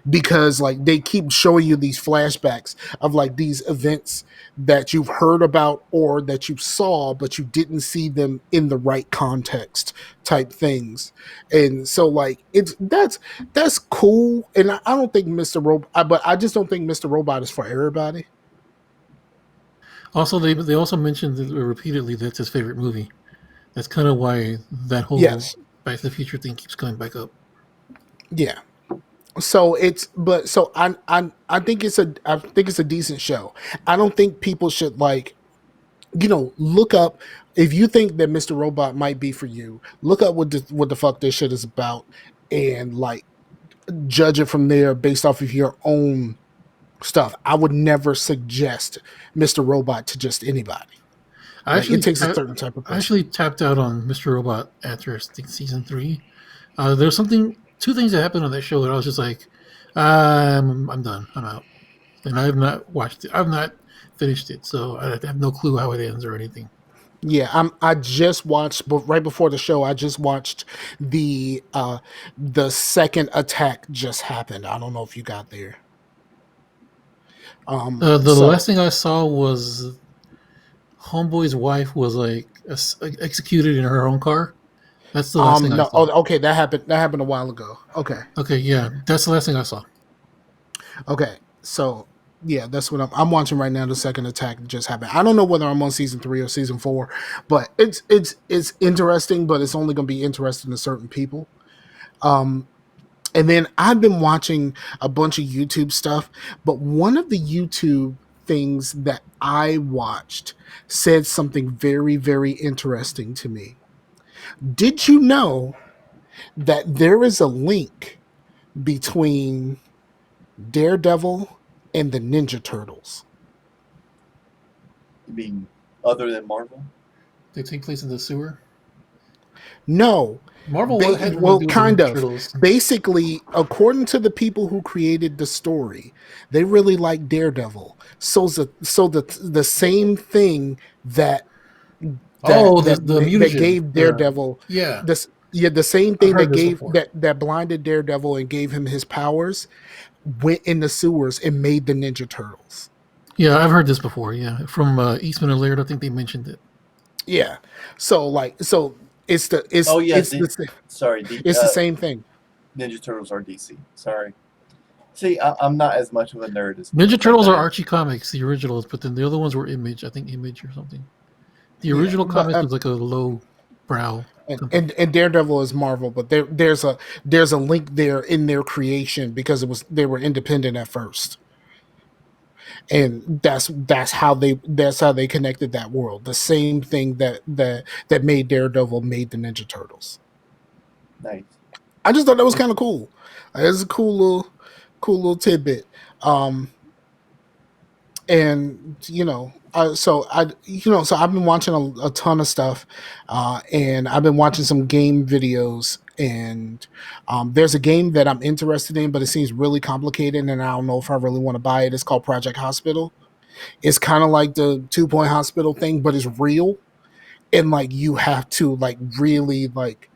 because like they keep showing you these flashbacks of like these events that you've heard about or that you saw but you didn't see them in the right context type things. And so like that's cool, and I don't think Mr. Robot, but I just don't think Mr. Robot is for everybody. Also, they also mentioned repeatedly that's his favorite movie. That's kind of why that whole Yes. Back to the Future thing keeps coming back up. Yeah. So it's but so I think it's a decent show. I don't think people should like look up if you think that Mr. Robot might be for you. Look up what the fuck this shit is about and like judge it from there based off of your own stuff. I would never suggest Mr. Robot to just anybody. I Like it actually, takes a certain type of I person. actually tapped out on Mr. Robot after I think season 3. There's two things that happened on that show that I was just like, I'm done. I'm out. And I have not watched it. I've not finished it, so I have no clue how it ends or anything. Yeah, I just watched, but right before the show, I just watched the second attack just happened. I don't know if you got there. The So last thing I saw was Homeboy's wife was like executed in her own car. That's the last thing I no, saw. oh, okay, that happened a while ago. Okay, Okay, yeah, that's the last thing I saw. okay, so yeah, that's what I'm watching right now. The second attack just happened. I don't know whether I'm on season 3 or season 4, but it's interesting, but it's only going to be interesting to certain people. Um, And then I've been watching a bunch of YouTube stuff, but one of the YouTube things that I watched said something very, very interesting to me. Did you know that there is a link between Daredevil and the Ninja Turtles? You mean other than Marvel? They take place in the sewer. No. Marvel had something to Well, do with the kind Ninja of. Turtles. Basically, according to the people who created the story, they really like Daredevil. So the same thing Oh, the that mutagen. gave Daredevil Yeah, this yeah the same I've thing heard that this gave before. that blinded Daredevil and gave him his powers went in the sewers and made the Ninja Turtles. Yeah, I've heard this before. Yeah, from Eastman and Laird, I think they mentioned it. Yeah. So it's the Oh yeah, sorry, it's the same thing. Ninja Turtles are DC. Sorry. See, I'm not as much of a nerd as people Ninja think Turtles I are am. Archie Comics, the originals, but then the other ones were Image. I think Image or something. The Yeah, original but comics was like a low brow company. and Daredevil is Marvel, but there's a link there in their creation because they were independent at first, and that's how they connected that world. The same thing that made Daredevil made the Ninja Turtles. Nice. I just thought that was kind of cool. It's a cool little tidbit. And so I've been watching a ton of stuff, and I've been watching some game videos, and there's a game that I'm interested in, but it seems really complicated, and I don't know if I really want to buy it. It's called Project Hospital. It's kind of like the 2 Point Hospital thing, but it's real, and like you have to like really like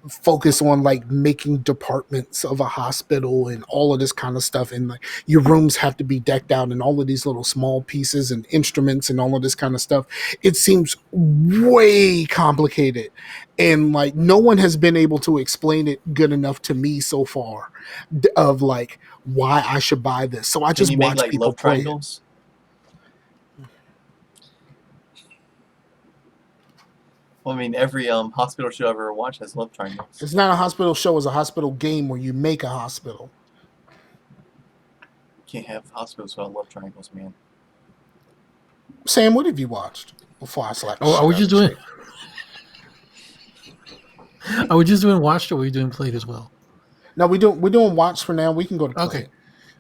focus on like making departments of a hospital and all of this kind of stuff, and like your rooms have to be decked out and all of these little small pieces and instruments and all of this kind of stuff. It seems way complicated, and like no one has been able to explain it good enough to me so far of like why I should buy this, so I Can just you make watch like people love play it. triangles? Well, I mean, every hospital show I've ever watched has love triangles. It's not a hospital show, it's a hospital game where you make a hospital. Can't have hospitals without love triangles, man. Sam, what have you watched before I slap the Oh, are shit we out just of doing? you? Are we just doing watched or are we doing played as well? No, we're doing watch for now. We can go to Okay, play.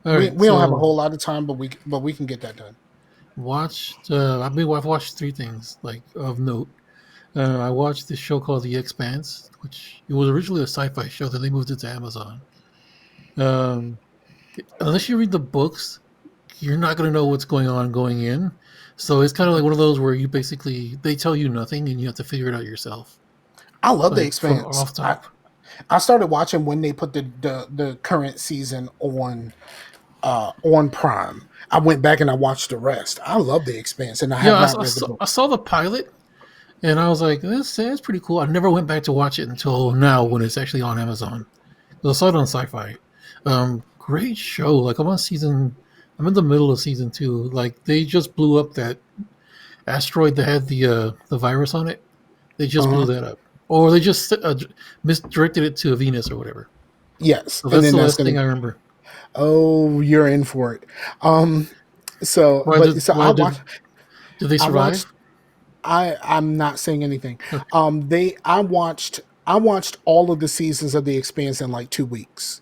all We right. we don't have a So whole lot of time, but we can get that done. watched. I've watched 3 things like of note. I watched this show called The Expanse, which it was originally a sci-fi show. Then they moved it to Amazon. Um, unless you read the books, you're not going to know what's going on going in. So it's kind of like one of those where you basically they tell you nothing and you have to figure it out yourself, I love The like from Expanse. off top. I started watching when they put the current season on Prime. I went back and I watched the rest. I love The Expanse, and I Yeah, have not read the I books. saw the pilot and I was like, that's pretty cool. I never went back to watch it until now when it's actually on Amazon. I saw it on Sci-Fi. Great show. Like I'm in the middle of season 2. Like they just blew up that asteroid that had the virus on it. They just blew Uh-huh. that up. or they just misdirected it to Venus or whatever. Yes, So and that's then the that's last gonna. thing I remember. Oh, you're in for it. Um, so, Why but did so why did they I survive? watched. I'm not saying anything. I watched all of the seasons of The Expanse in like 2 weeks,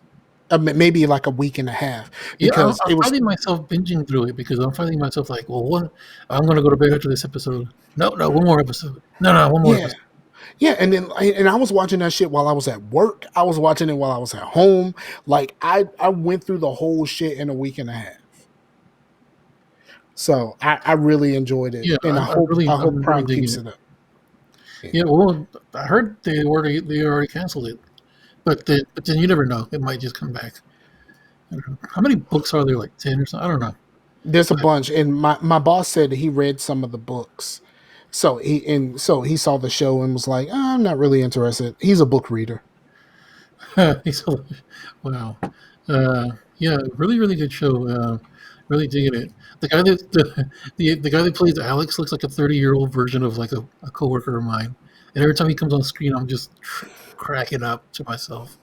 maybe like a week and a half, Yeah, because I'm it was finding myself binging through it because I'm finding myself like, well, what? I'm gonna go to bed after this episode. No, no, one more episode. No, no, one more yeah. episode. Yeah, and I was watching that shit while I was at work. I was watching it while I was at home. Like I went through the whole shit in a week and a half. So I really enjoyed it, Yeah, and I hope I'm really Prime digging keeps it. it up. Yeah. Yeah, well, I heard they already canceled it, but then you never know. It might just come back. I don't know. How many books are there? Like 10 or something? I don't know. There's a bunch, and my boss said he read some of the books. So he saw the show and was like, I'm not really interested. He's a book reader. He's all- wow. Yeah, really, really good show. Really digging it. The guy that the guy that plays Alex looks like a 30-year-old version of like a coworker of mine. And every time he comes on screen, I'm just cracking up to myself.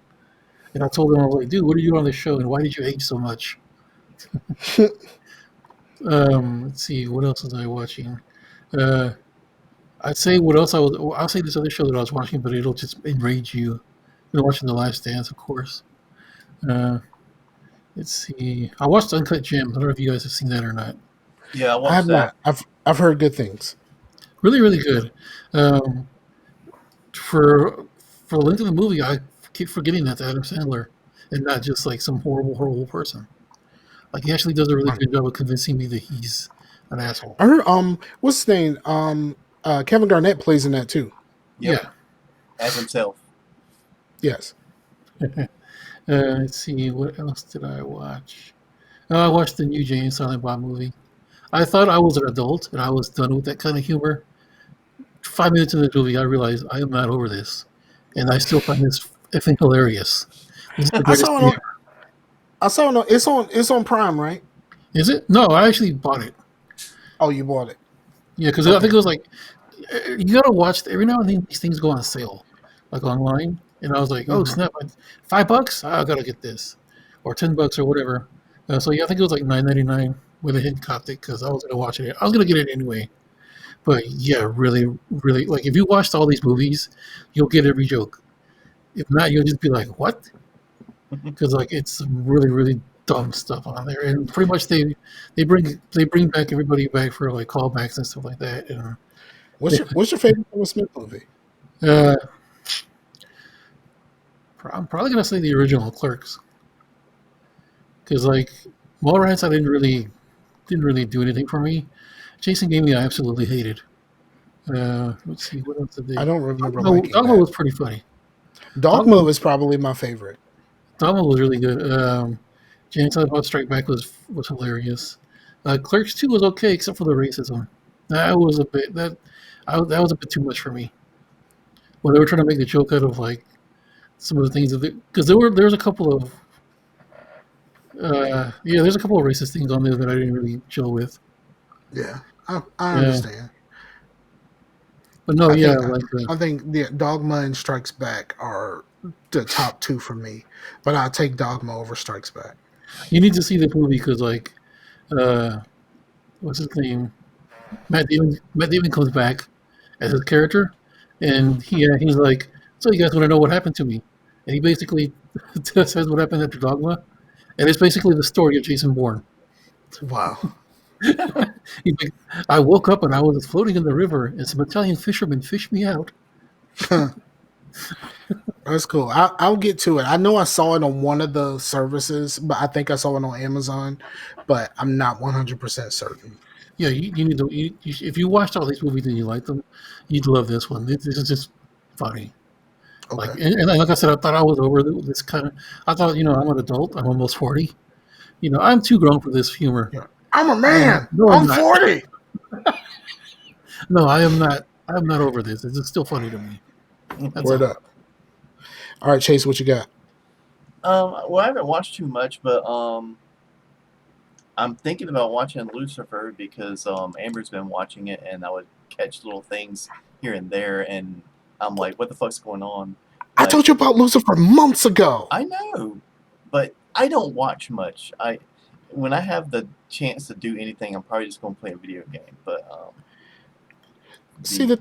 And I told him, I was like, dude, what are you doing on this show, and why did you age so much? Let's see, what else was I watching? Uh, I'd say what else I was. Well, I'll say this other show that I was watching, but it'll just enrage you. You're watching The Last Dance, of course. Uh, let's see. I watched Uncut Gems. I don't know if you guys have seen that or not. Yeah, I I have watched that. not. I've heard good things. Really, really good. Um, for for the length of the movie, I keep forgetting that's Adam Sandler and not just like some horrible, horrible person. Like he actually does a really good job of convincing me that he's an asshole. I heard what's his name? Kevin Garnett plays in that too. Yep, Yeah. as himself. Yes. Let's see. What else did I watch? I watched the new Jay and Silent Bob movie. I thought I was an adult and I was done with that kind of humor. 5 minutes into the movie, I realized I am not over this, and I still find this effing hilarious. This is the I greatest saw it thing on ever. it's on Prime, right? Is it? No, I actually bought it. Oh, you bought it. Yeah, because I think Okay. it was like you gotta watch every now and then these things go on sale, like online, and I was like, oh Hmm. snap, $5? I gotta get this, or $10 or whatever. So yeah, I think it was like 9.99 when I hit copped it because I was gonna watch it. I was gonna get it anyway. But yeah, really, really, like if you watched all these movies, you'll get every joke. If not, you'll just be like, "What?" Because like it's some really, really dumb stuff on there, and pretty much they bring back everybody back for like callbacks and stuff like that. And What's your favorite Will Smith movie? uh, I'm probably gonna say the original Clerks because like Mallrats, I didn't really do anything for me. Jason Gaming, I absolutely hated. Let's see, what else did I they? don't remember liking Dogma that. was pretty funny. Dogma Dogma is probably my favorite. Dama was really good. James Silent Strike Back was hilarious. Clerks 2 was okay except for the racism. That was a bit that was a bit too much for me. When they were trying to make the joke out of like some of the things that because there was a couple of there's a couple of racist things on there that I didn't really chill with. Yeah, I Yeah, understand. but no, I yeah, think like I think the Dogma and Strikes Back are the top two for me, but I'll take Dogma over Strikes Back. you need to see this movie because like uh, what's his name? Matt Damon comes back as his character, and he's like, "So you guys want to know what happened to me?" And he basically says what happened after Dogma, and it's basically the story of Jason Bourne. Wow, He's like, "I woke up and I was floating in the river, and some Italian fishermen fished me out." that's cool. I'll get to it. I know I saw it on one of the services, but I think I saw it on Amazon, but I'm not 100% certain. Yeah, you need to. If you watched all these movies and you like them, you'd love this one. This is just funny. Like Okay. and like I said, I thought I was over this kind of. I thought I'm an adult. I'm almost 40. I'm too grown for this humor. Yeah. I'm a man. No, I'm I'm not. 40. No, I am not. I am not over this. It's still funny to me. That's Word all. up. All right, Chase, what you got? Well, I haven't watched too much, but I'm thinking about watching Lucifer because Amber's been watching it, and I would catch little things here and there, and I'm like, what the fuck's going on? I But told you about Lucifer months ago. I know, but I don't watch much. I when I have the chance to do anything, I'm probably just gonna play a video game. But See, the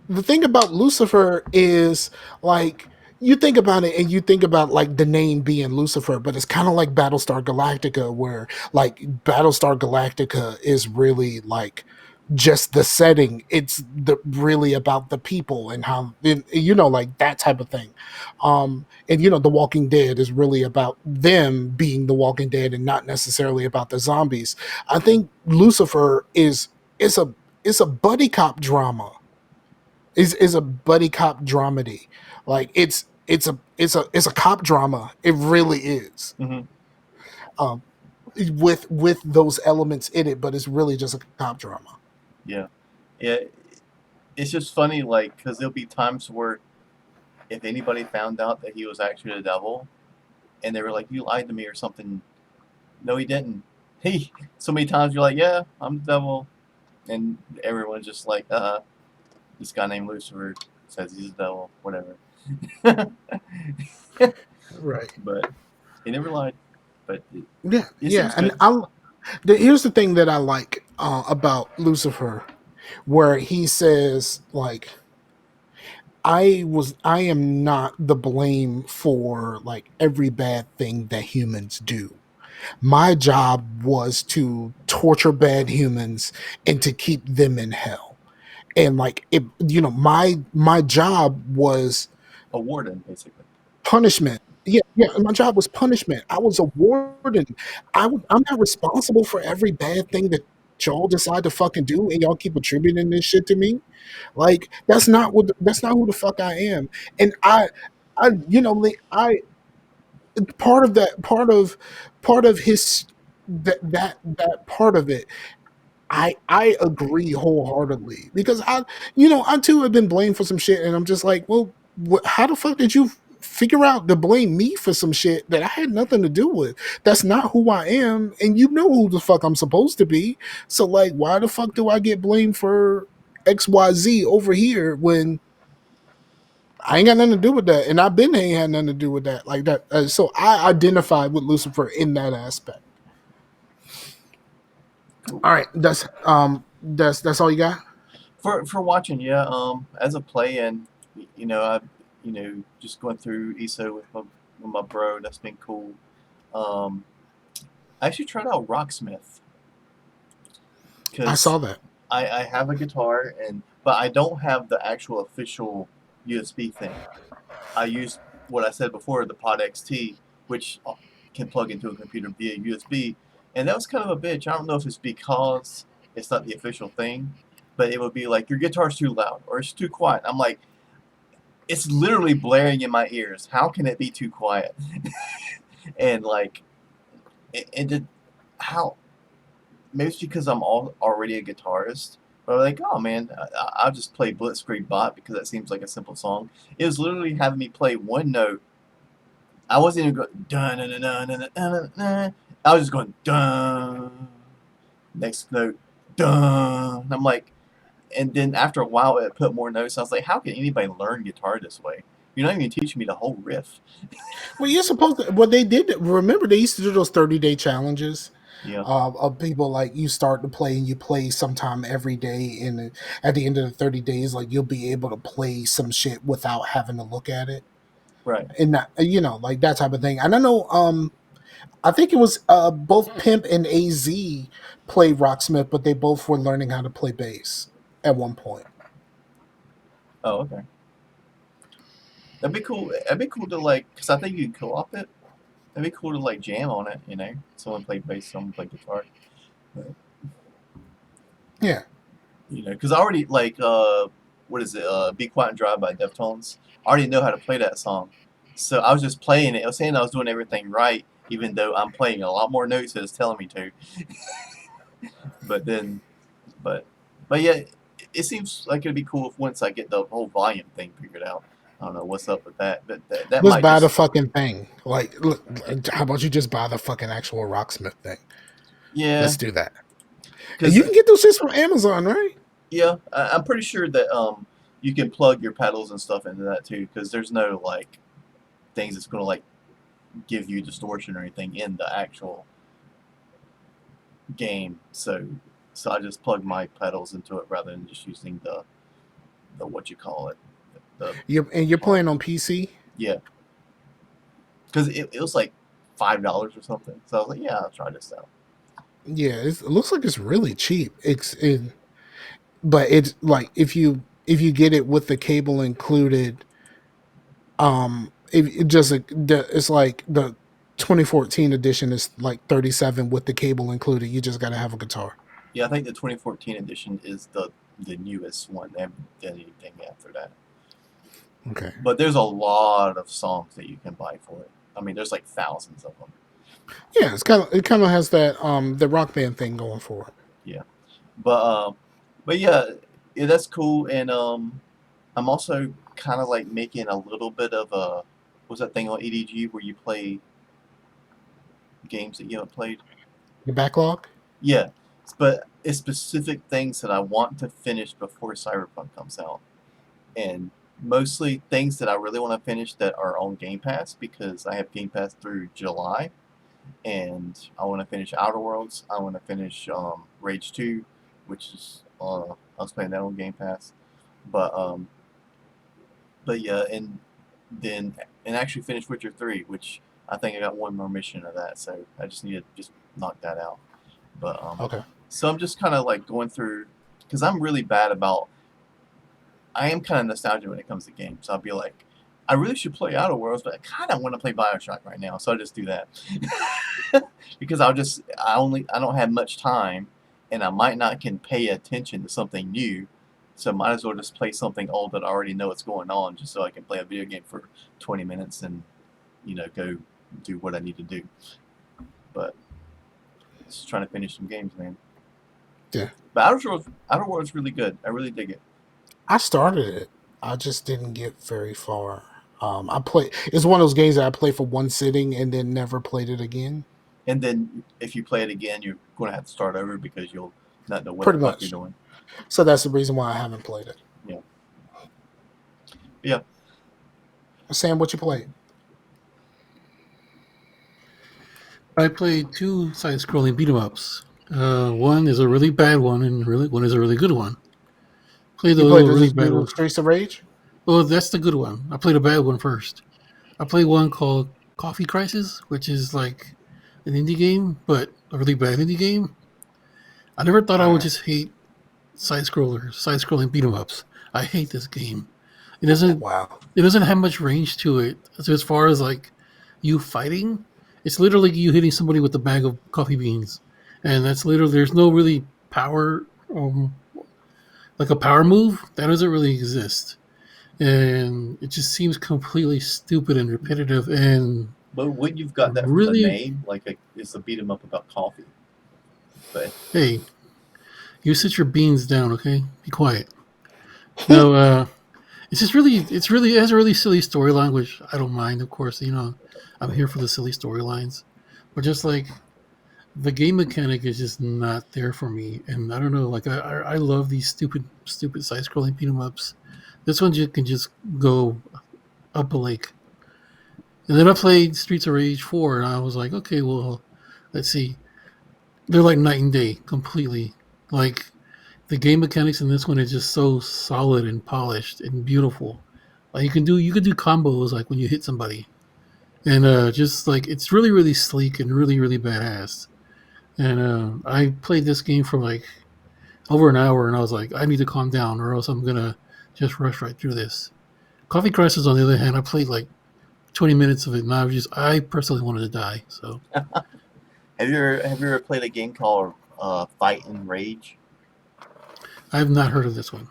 the thing about Lucifer is like you think about it and you think about like the name being Lucifer, but it's kind of like Battlestar Galactica, where like Battlestar Galactica is really like just the setting. It's the really about the people and how you know, like that type of thing. And you know, The Walking Dead is really about them being the Walking Dead and not necessarily about the zombies. I think Lucifer is a is a buddy cop drama. Is a buddy cop dramedy. Like it's a cop drama. It really is. mhm, Um, with those elements in it, but it's really just a cop drama. yeah, yeah, it's just funny, like, because there'll be times where if anybody found out that he was actually the devil, and they were like, "You lied to me" or something. No, he didn't. He so many times you're like, "Yeah, I'm the devil," and everyone's just like, this guy named Lucifer says he's the devil, whatever." Right. But he never lied. But Yeah, it yeah, seems and good. here's the thing that I like about Lucifer, where he says like I am not the blame for like every bad thing that humans do. My job was to torture bad humans and to keep them in hell. And like it, you know, my job was A warden, basically. punishment. Yeah, yeah. My job was punishment. I was a warden. I'm not responsible for every bad thing that y'all decide to fucking do, and y'all keep attributing this shit to me. Like that's not who the fuck I am. And I you know like, I part of that part of his that part of it I agree wholeheartedly because I, you know, I too have been blamed for some shit, and I'm just like, well, how the fuck did you figure out to blame me for some shit that I had nothing to do with? That's not who I am, and you know who the fuck I'm supposed to be. So like, why the fuck do I get blamed for XYZ over here when I ain't got nothing to do with that, and I've been ain't had nothing to do with that like that. So I identify with Lucifer in that aspect. Cool. All right, that's all you got. For watching, yeah. As a play, and I, just going through ESO with my bro. That's been cool. Um, I actually tried out Rocksmith I because saw that. I have a guitar, but I don't have the actual official USB thing. I use what I said before, the Pod XT, which can plug into a computer via USB, and that was kind of a bitch. I don't know if it's because it's not the official thing, but it would be like your guitar's too loud or it's too quiet. I'm like, it's literally blaring in my ears. How can it be too quiet? And like, it did how maybe it's because I'm already a guitarist. But I'm like, oh man, I'll just play Blitzkrieg Bot because that seems like a simple song. It was literally having me play one note. I wasn't even going dun dun dun dun dun dun dun. I was just going dun. Next note, dun. And I'm like, and then after a while, it put more notes. I was like, how can anybody learn guitar this way? You're not even teaching me the whole riff. Well, you're supposed to. Well, they did. Remember, they used to do those 30-day challenges Yeah, of people like you start to play and you play sometime every day, and at the end of the 30 days, like you'll be able to play some shit without having to look at it, right. and not, you know, like that type of thing. And I know, I think it was both Pimp and Az played Rocksmith, but they both were learning how to play bass at one point. Oh, okay. That'd be cool. That'd be cool to like, cause I think you can co-op it. That'd be cool to like jam on it. Someone played bass, someone played guitar. But, Yeah. cause I already like what is it? Be Quiet and Drive by Deftones. I already know how to play that song, so I was just playing it. I was saying I was doing everything right, even though I'm playing a lot more notes than it's telling me to. But then, but but yeah, it seems like it'd be cool if once I get the whole volume thing figured out. I don't know what's up with that, but that Just might buy the just fucking thing. Like, look, how about you just buy the fucking actual Rocksmith thing? yeah, Let's do that. And because you can get those shits from Amazon, right? yeah, I'm pretty sure that you can plug your pedals and stuff into that too, because there's no like things that's gonna like give you distortion or anything in the actual game. So I just plug my pedals into it rather than just using the what you call it, the You're guitar. playing on PC. Yeah, because it was like $5 or something. So I was like, yeah, I'll try this out. Yeah, it looks like it's really cheap. But it's like if you get it with the cable included, it just it's like the 2014 edition is like 37 with the cable included. You just got to have a guitar. Yeah, I think the 2014 edition is the newest one. They haven't done anything after that. Okay. But there's a lot of songs that you can buy for it. I mean, there's like thousands of them. Yeah, it kind of has that the Rock Band thing going for it. Yeah, but but yeah, yeah, that's cool. And I'm also kind of like making a little bit of a what's that thing on EDG where you play games that you haven't played? The backlog. Yeah, but it's specific things that I want to finish before Cyberpunk comes out, and mostly things that I really want to finish that are on Game Pass because I have Game Pass through July, and I want to finish Outer Worlds. I want to finish Rage 2, which is I was playing that on Game Pass, but yeah, and actually finish Witcher 3, which I think I got one more mission of that, so I just need to just knock that out. But Okay. so I'm just kind of like going through because I'm really bad about. I am kind of nostalgic when it comes to games. I'll be like, I really should play Outer Worlds, but I kind of want to play Bioshock right now, so I just do that because I don't have much time, and I might not can pay attention to something new, so might as well just play something old that I already know what's going on, just so I can play a video game for 20 minutes and go do what I need to do. But just trying to finish some games, man. Yeah. But Outer Worlds is really good. I really dig it. I started it. I just didn't get very far. I play. It's one of those games that I play for one sitting and then never played it again. And then if you play it again, you're going to have to start over because you'll not know what the Pretty fuck you're much. doing. So that's the reason why I haven't played it. Yeah. Yeah. Sam, what you played? I played two side-scrolling beat 'em ups. One is a really bad one, and one is a really good one. Played You the played really this bad new one. Streets of Rage? Well, that's the good one. I played a bad one first. I played one called Coffee Crisis, which is like an indie game, but a really bad indie game. I never thought I All would right. just hate side-scrolling beat 'em ups. I hate this game. It doesn't Wow. it doesn't have much range to it. So as far as like you fighting, it's literally you hitting somebody with a bag of coffee beans, and that's literally there's no really power, like a power move that doesn't really exist, and it just seems completely stupid and repetitive. And But wouldn't you've got that from the really, name? Like it's a beat 'em up about coffee. But hey, you sit your beans down, okay? Be quiet. No, it has a really silly storyline, which I don't mind. Of course, I'm here for the silly storylines, but just like the game mechanic is just not there for me. And I don't know, like I love these stupid side scrolling beat 'em ups. This one you can just go up a lake. And then I played Streets of Rage 4, and I was like, okay, well, let's see. They're like night and day completely. Like the game mechanics in this one is just so solid and polished and beautiful. Like you could do combos like when you hit somebody, and just like it's really sleek and really badass. And I played this game for like over an hour, and I was like, I need to calm down, or else I'm gonna just rush right through this. Coffee Crisis, on the other hand, I played like 20 minutes of it, and I personally wanted to die. So have you ever played a game called Fight and Rage? I have not heard of this one.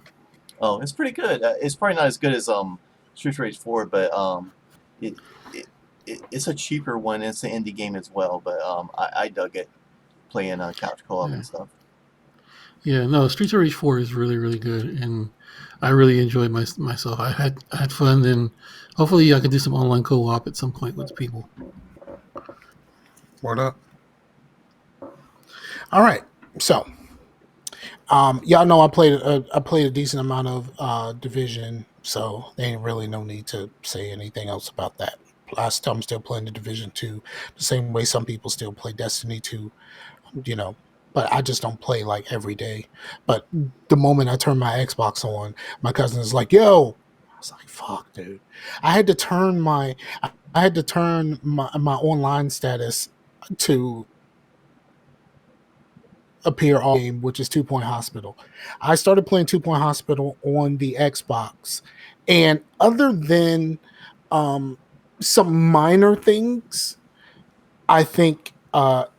Oh, it's pretty good. It's probably not as good as Street Rage 4, but it, it, it's a cheaper one. It's an indie game as well, but I dug it playing couch co-op Yeah, and stuff. yeah. No, Streets of Rage 4 is really good, and I really enjoyed myself. I had fun, and hopefully I can do some online co-op at some point with people. Word up. All right. So Y'all know I played a decent amount of Division, so there ain't really no need to say anything else about that. I'm still playing the Division 2 the same way some people still play Destiny 2, you know. But I just don't play like every day. But the moment I turn my Xbox on, my cousin is like, "Yo," I was like, "Fuck, dude!" I had to turn I had to turn my online status to appear all game, which is Two Point Hospital. I started playing Two Point Hospital on the Xbox, and other than um, some minor things, I think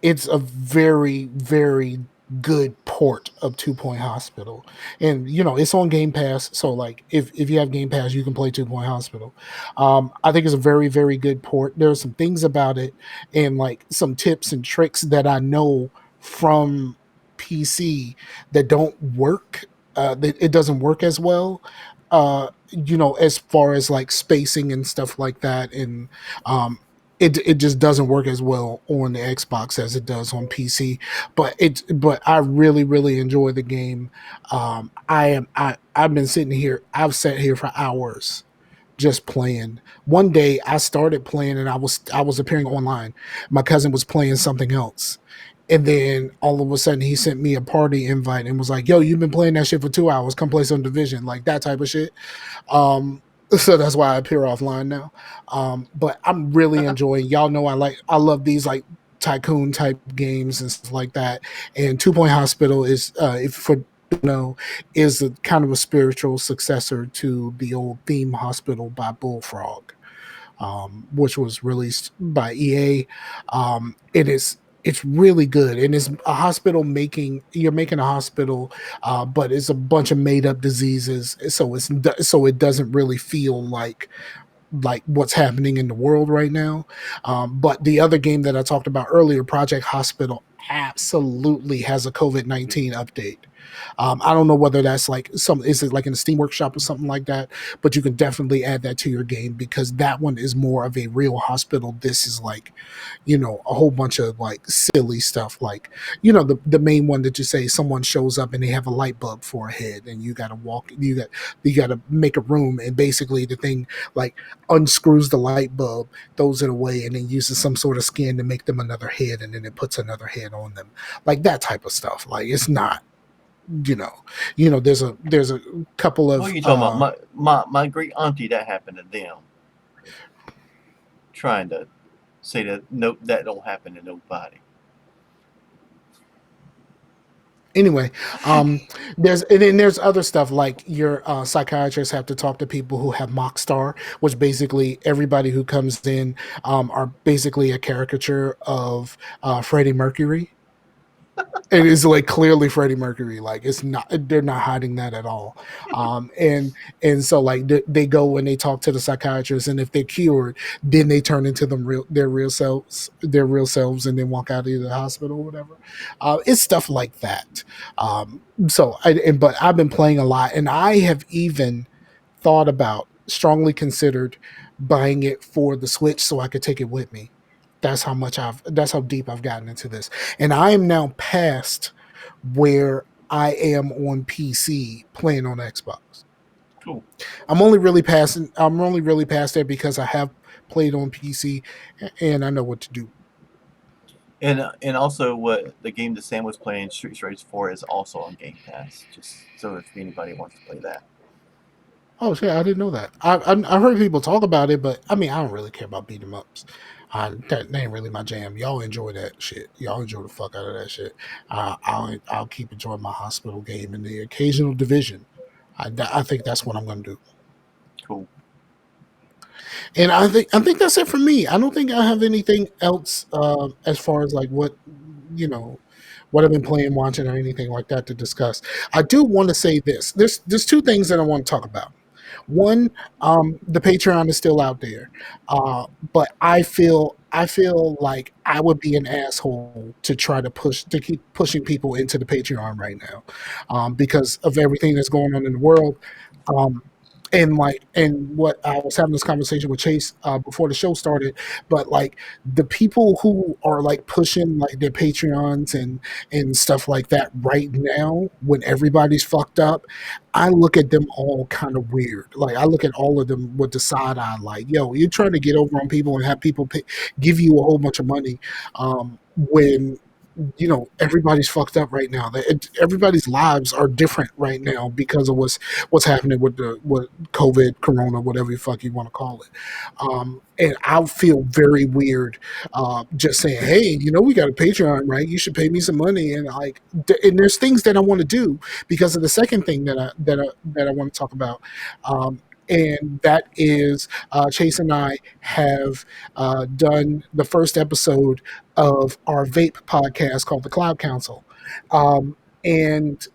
it's a very, very good port of Two Point Hospital, and it's on Game Pass. So, like, if you have Game Pass, you can play Two Point Hospital. I think it's a very, very good port. There are some things about it, and like some tips and tricks that I know from PC that don't work. That it doesn't work as well. As far as like spacing and stuff like that, and um, it just doesn't work as well on the Xbox as it does on PC. But I really, really enjoy the game. I've been sitting here. I've sat here for hours just playing. One day I started playing and I was appearing online. My cousin was playing something else. And then all of a sudden he sent me a party invite and was like, "Yo, you've been playing that shit for 2 hours. Come play some Division." Like that type of shit. Um, so that's why I appear offline now. But I'm really enjoying. Y'all know I love these like tycoon type games and stuff like that. And Two Point Hospital is, if for is a kind of a spiritual successor to the old Theme Hospital by Bullfrog, which was released by EA. It's really good, and it's a hospital making you're making a hospital, but it's a bunch of made up diseases, so it doesn't really feel like what's happening in the world right now. But the other game that I talked about earlier, Project Hospital, absolutely has a COVID-19 update. I don't know whether that's like some is it like in a Steam Workshop or something like that, but you can definitely add that to your game because that one is more of a real hospital. This is like a whole bunch of like silly stuff like the main one that you say someone shows up and they have a light bulb for a head and you got to make a room and basically the thing like unscrews the light bulb, throws it away, and then uses some sort of skin to make them another head, and then it puts another head on them, like that type of stuff. Like it's not, you know, there's a couple What are of you talking about? My great auntie, that happened to them. Trying to say that no, that don't happen to nobody. anyway. There's other stuff like your psychiatrists have to talk to people who have mock star, which basically everybody who comes in are basically a caricature of Freddie Mercury. It is like clearly Freddie Mercury. Like it's not. They're not hiding that at all. And so like they go and they talk to the psychiatrist, and if they're cured, then they turn into their real selves, and then walk out of the hospital or whatever. It's stuff like that. But I've been playing a lot, and I have even thought about, strongly considered buying it for the Switch so I could take it with me. That's how deep I've gotten into this. And I am now past where I am on PC playing on Xbox. Cool. I'm only really past there because I have played on PC and I know what to do. And also, what the game that Sam was playing, Street Race 4, is also on Game Pass. Just so if anybody wants to play that. Oh shit, I didn't know that. I heard people talk about it, but I mean I don't really care about beat 'em ups. That ain't really my jam. Y'all enjoy that shit. Y'all enjoy the fuck out of that shit. I'll keep enjoying my hospital game and the occasional division. I think that's what I'm gonna do. Cool. And I think that's it for me. I don't think I have anything else as far as like you know what I've been playing, watching, or anything like that to discuss. I do want to say this. There's two things that I want to talk about. One, the Patreon is still out there, but I feel like I would be an asshole to try to keep pushing people into the Patreon right now, because of everything that's going on in the world. Um, And what I was having this conversation with Chase before the show started, but like the people who are like pushing like their Patreons and stuff like that right now, when everybody's fucked up, I look at them all kind of weird. Like I look at all of them with the side eye, like, yo, you're trying to get over on people and have people give you a whole bunch of money, when everybody's fucked up right now. Everybody's lives are different right now because of what's happening with the with COVID, Corona, whatever the fuck you want to call it. And I feel very weird, just saying, hey, we got a Patreon, right? You should pay me some money, and and there's things that I want to do because of the second thing that I want to talk about. And that is Chase and I have done the first episode of our vape podcast called the Cloud Council. And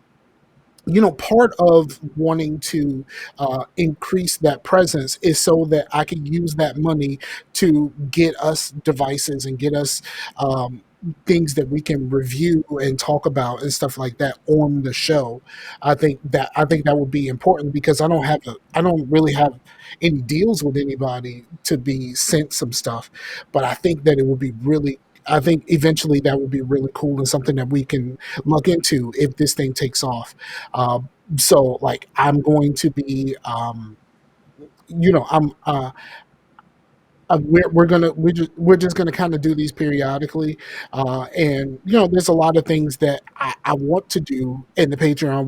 part of wanting to increase that presence is so that I can use that money to get us devices and get us things that we can review and talk about and stuff like that on the show. I think that would be important because I don't really have any deals with anybody to be sent some stuff, but I think that it would be really. I think eventually that would be really cool and something that we can look into if this thing takes off. Uh, so like I'm going to be, I'm, we're just gonna kind of do these periodically, and there's a lot of things that I want to do, and the Patreon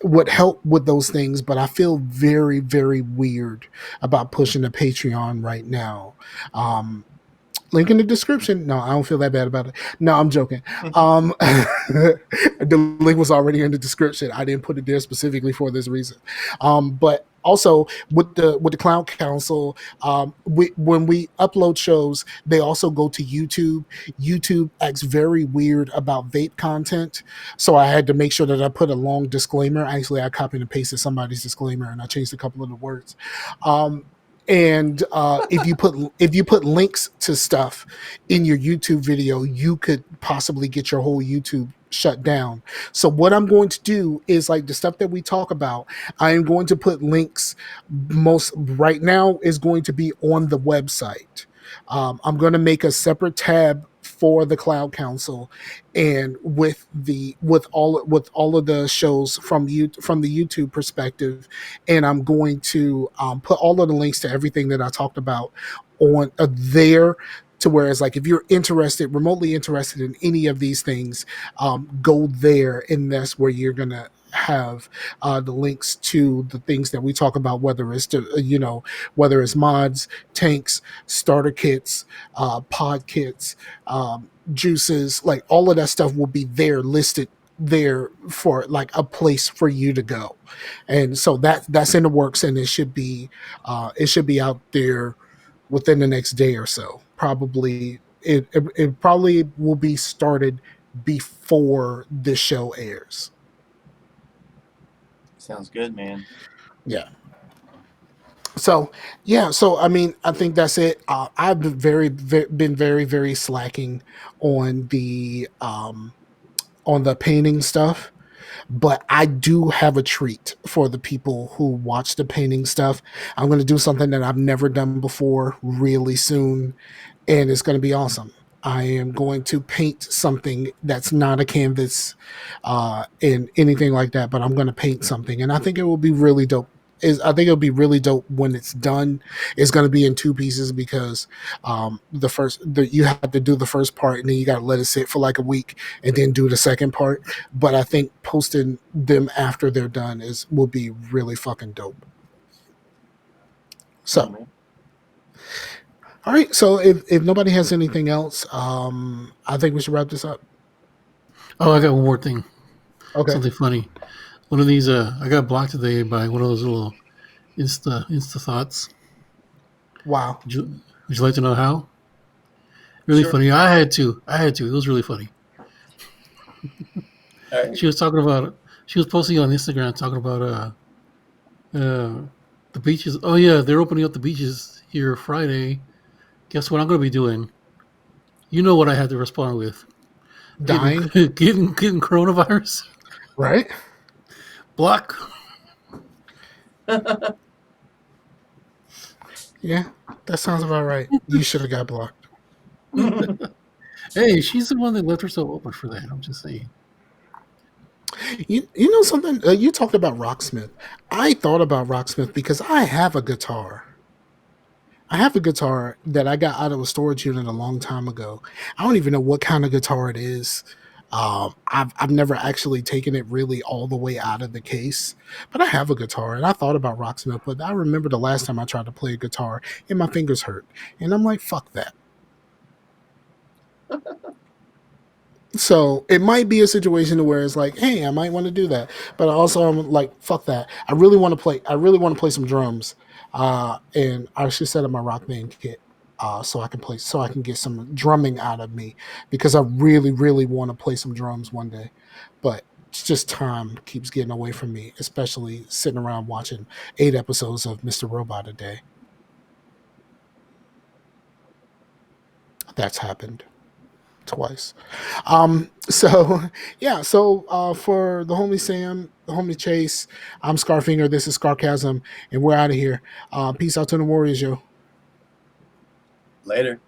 would help with those things, but I feel very very weird about pushing the Patreon right now. Um, Link in the description. No, I don't feel that bad about it. No, I'm joking. The link was already in the description. I didn't put it there specifically for this reason. But also with the Clown Council, when we upload shows, they also go to YouTube. YouTube acts very weird about vape content, so I had to make sure that I put a long disclaimer. Actually, I copied and pasted somebody's disclaimer, and I changed a couple of the words. Um, and if you put links to stuff in your YouTube video, you could possibly get your whole YouTube shut down. So what I'm going to do is like the stuff that we talk about, I am going to put links. Most right now is going to be on the website. I'm going to make a separate tab for the Cloud Council, and with all of the shows from the YouTube perspective, and I'm going to put all of the links to everything that I talked about on there. To whereas like if you're remotely interested in any of these things, go there, and that's where you're gonna have the links to the things that we talk about, whether it's mods, tanks, starter kits, pod kits, juices, like all of that stuff will be there listed there for like a place for you to go. And so that's in the works, and it should be out there within the next day or so. Probably it probably will be started before the show airs. Sounds good, man. Yeah. So yeah, so I mean, I think that's it. I've been very very slacking on the painting stuff, but I do have a treat for the people who watch the painting stuff. I'm going to do something that I've never done before really soon, and it's going to be awesome. I am going to paint something that's not a canvas, and anything like that, but I'm going to paint something, and I think it will be really dope. I think it'll be really dope when it's done. It's going to be in two pieces because you have to do the first part, and then you got to let it sit for like a week, and then do the second part. But I think posting them after they're done will be really fucking dope. Yeah, So, man. all right. So if nobody has anything else, I think we should wrap this up. Oh, I got one more thing. Okay. Something funny. One of these, I got blocked today by one of those little Insta thoughts. Wow. Would you like to know how? Really Sure. funny. I had to. It was really funny. All right. She was talking about. She was posting on Instagram talking about the beaches. Oh yeah, they're opening up the beaches here Friday. Guess what I'm going to be doing? You know what I had to respond with? Getting Dying. getting coronavirus. Right. Block. Yeah, that sounds about right. You should have got blocked. Hey, she's the one that left herself open for that. I'm just saying. You know something? You talked about Rocksmith. I thought about Rocksmith because I have a guitar. I have a guitar that I got out of a storage unit a long time ago. I don't even know what kind of guitar it is. I've never actually taken it really all the way out of the case, but I have a guitar, and I thought about Rocksmith. But I remember the last time I tried to play a guitar, and my fingers hurt, and I'm like, fuck that. So it might be a situation where it's like, hey, I might want to do that, but also I'm like, fuck that. I really want to play. I really want to play some drums, and I should set up my Rock Band kit so I can play, so I can get some drumming out of me because I really, really want to play some drums one day, but it's just time keeps getting away from me, especially sitting around watching 8 episodes of Mr. Robot a day. That's happened twice. So yeah, so for the homie Sam, the homie Chase, I'm Scarfinger, this is Scarcasm, and we're out of here. Peace out to the Warriors, yo. Later.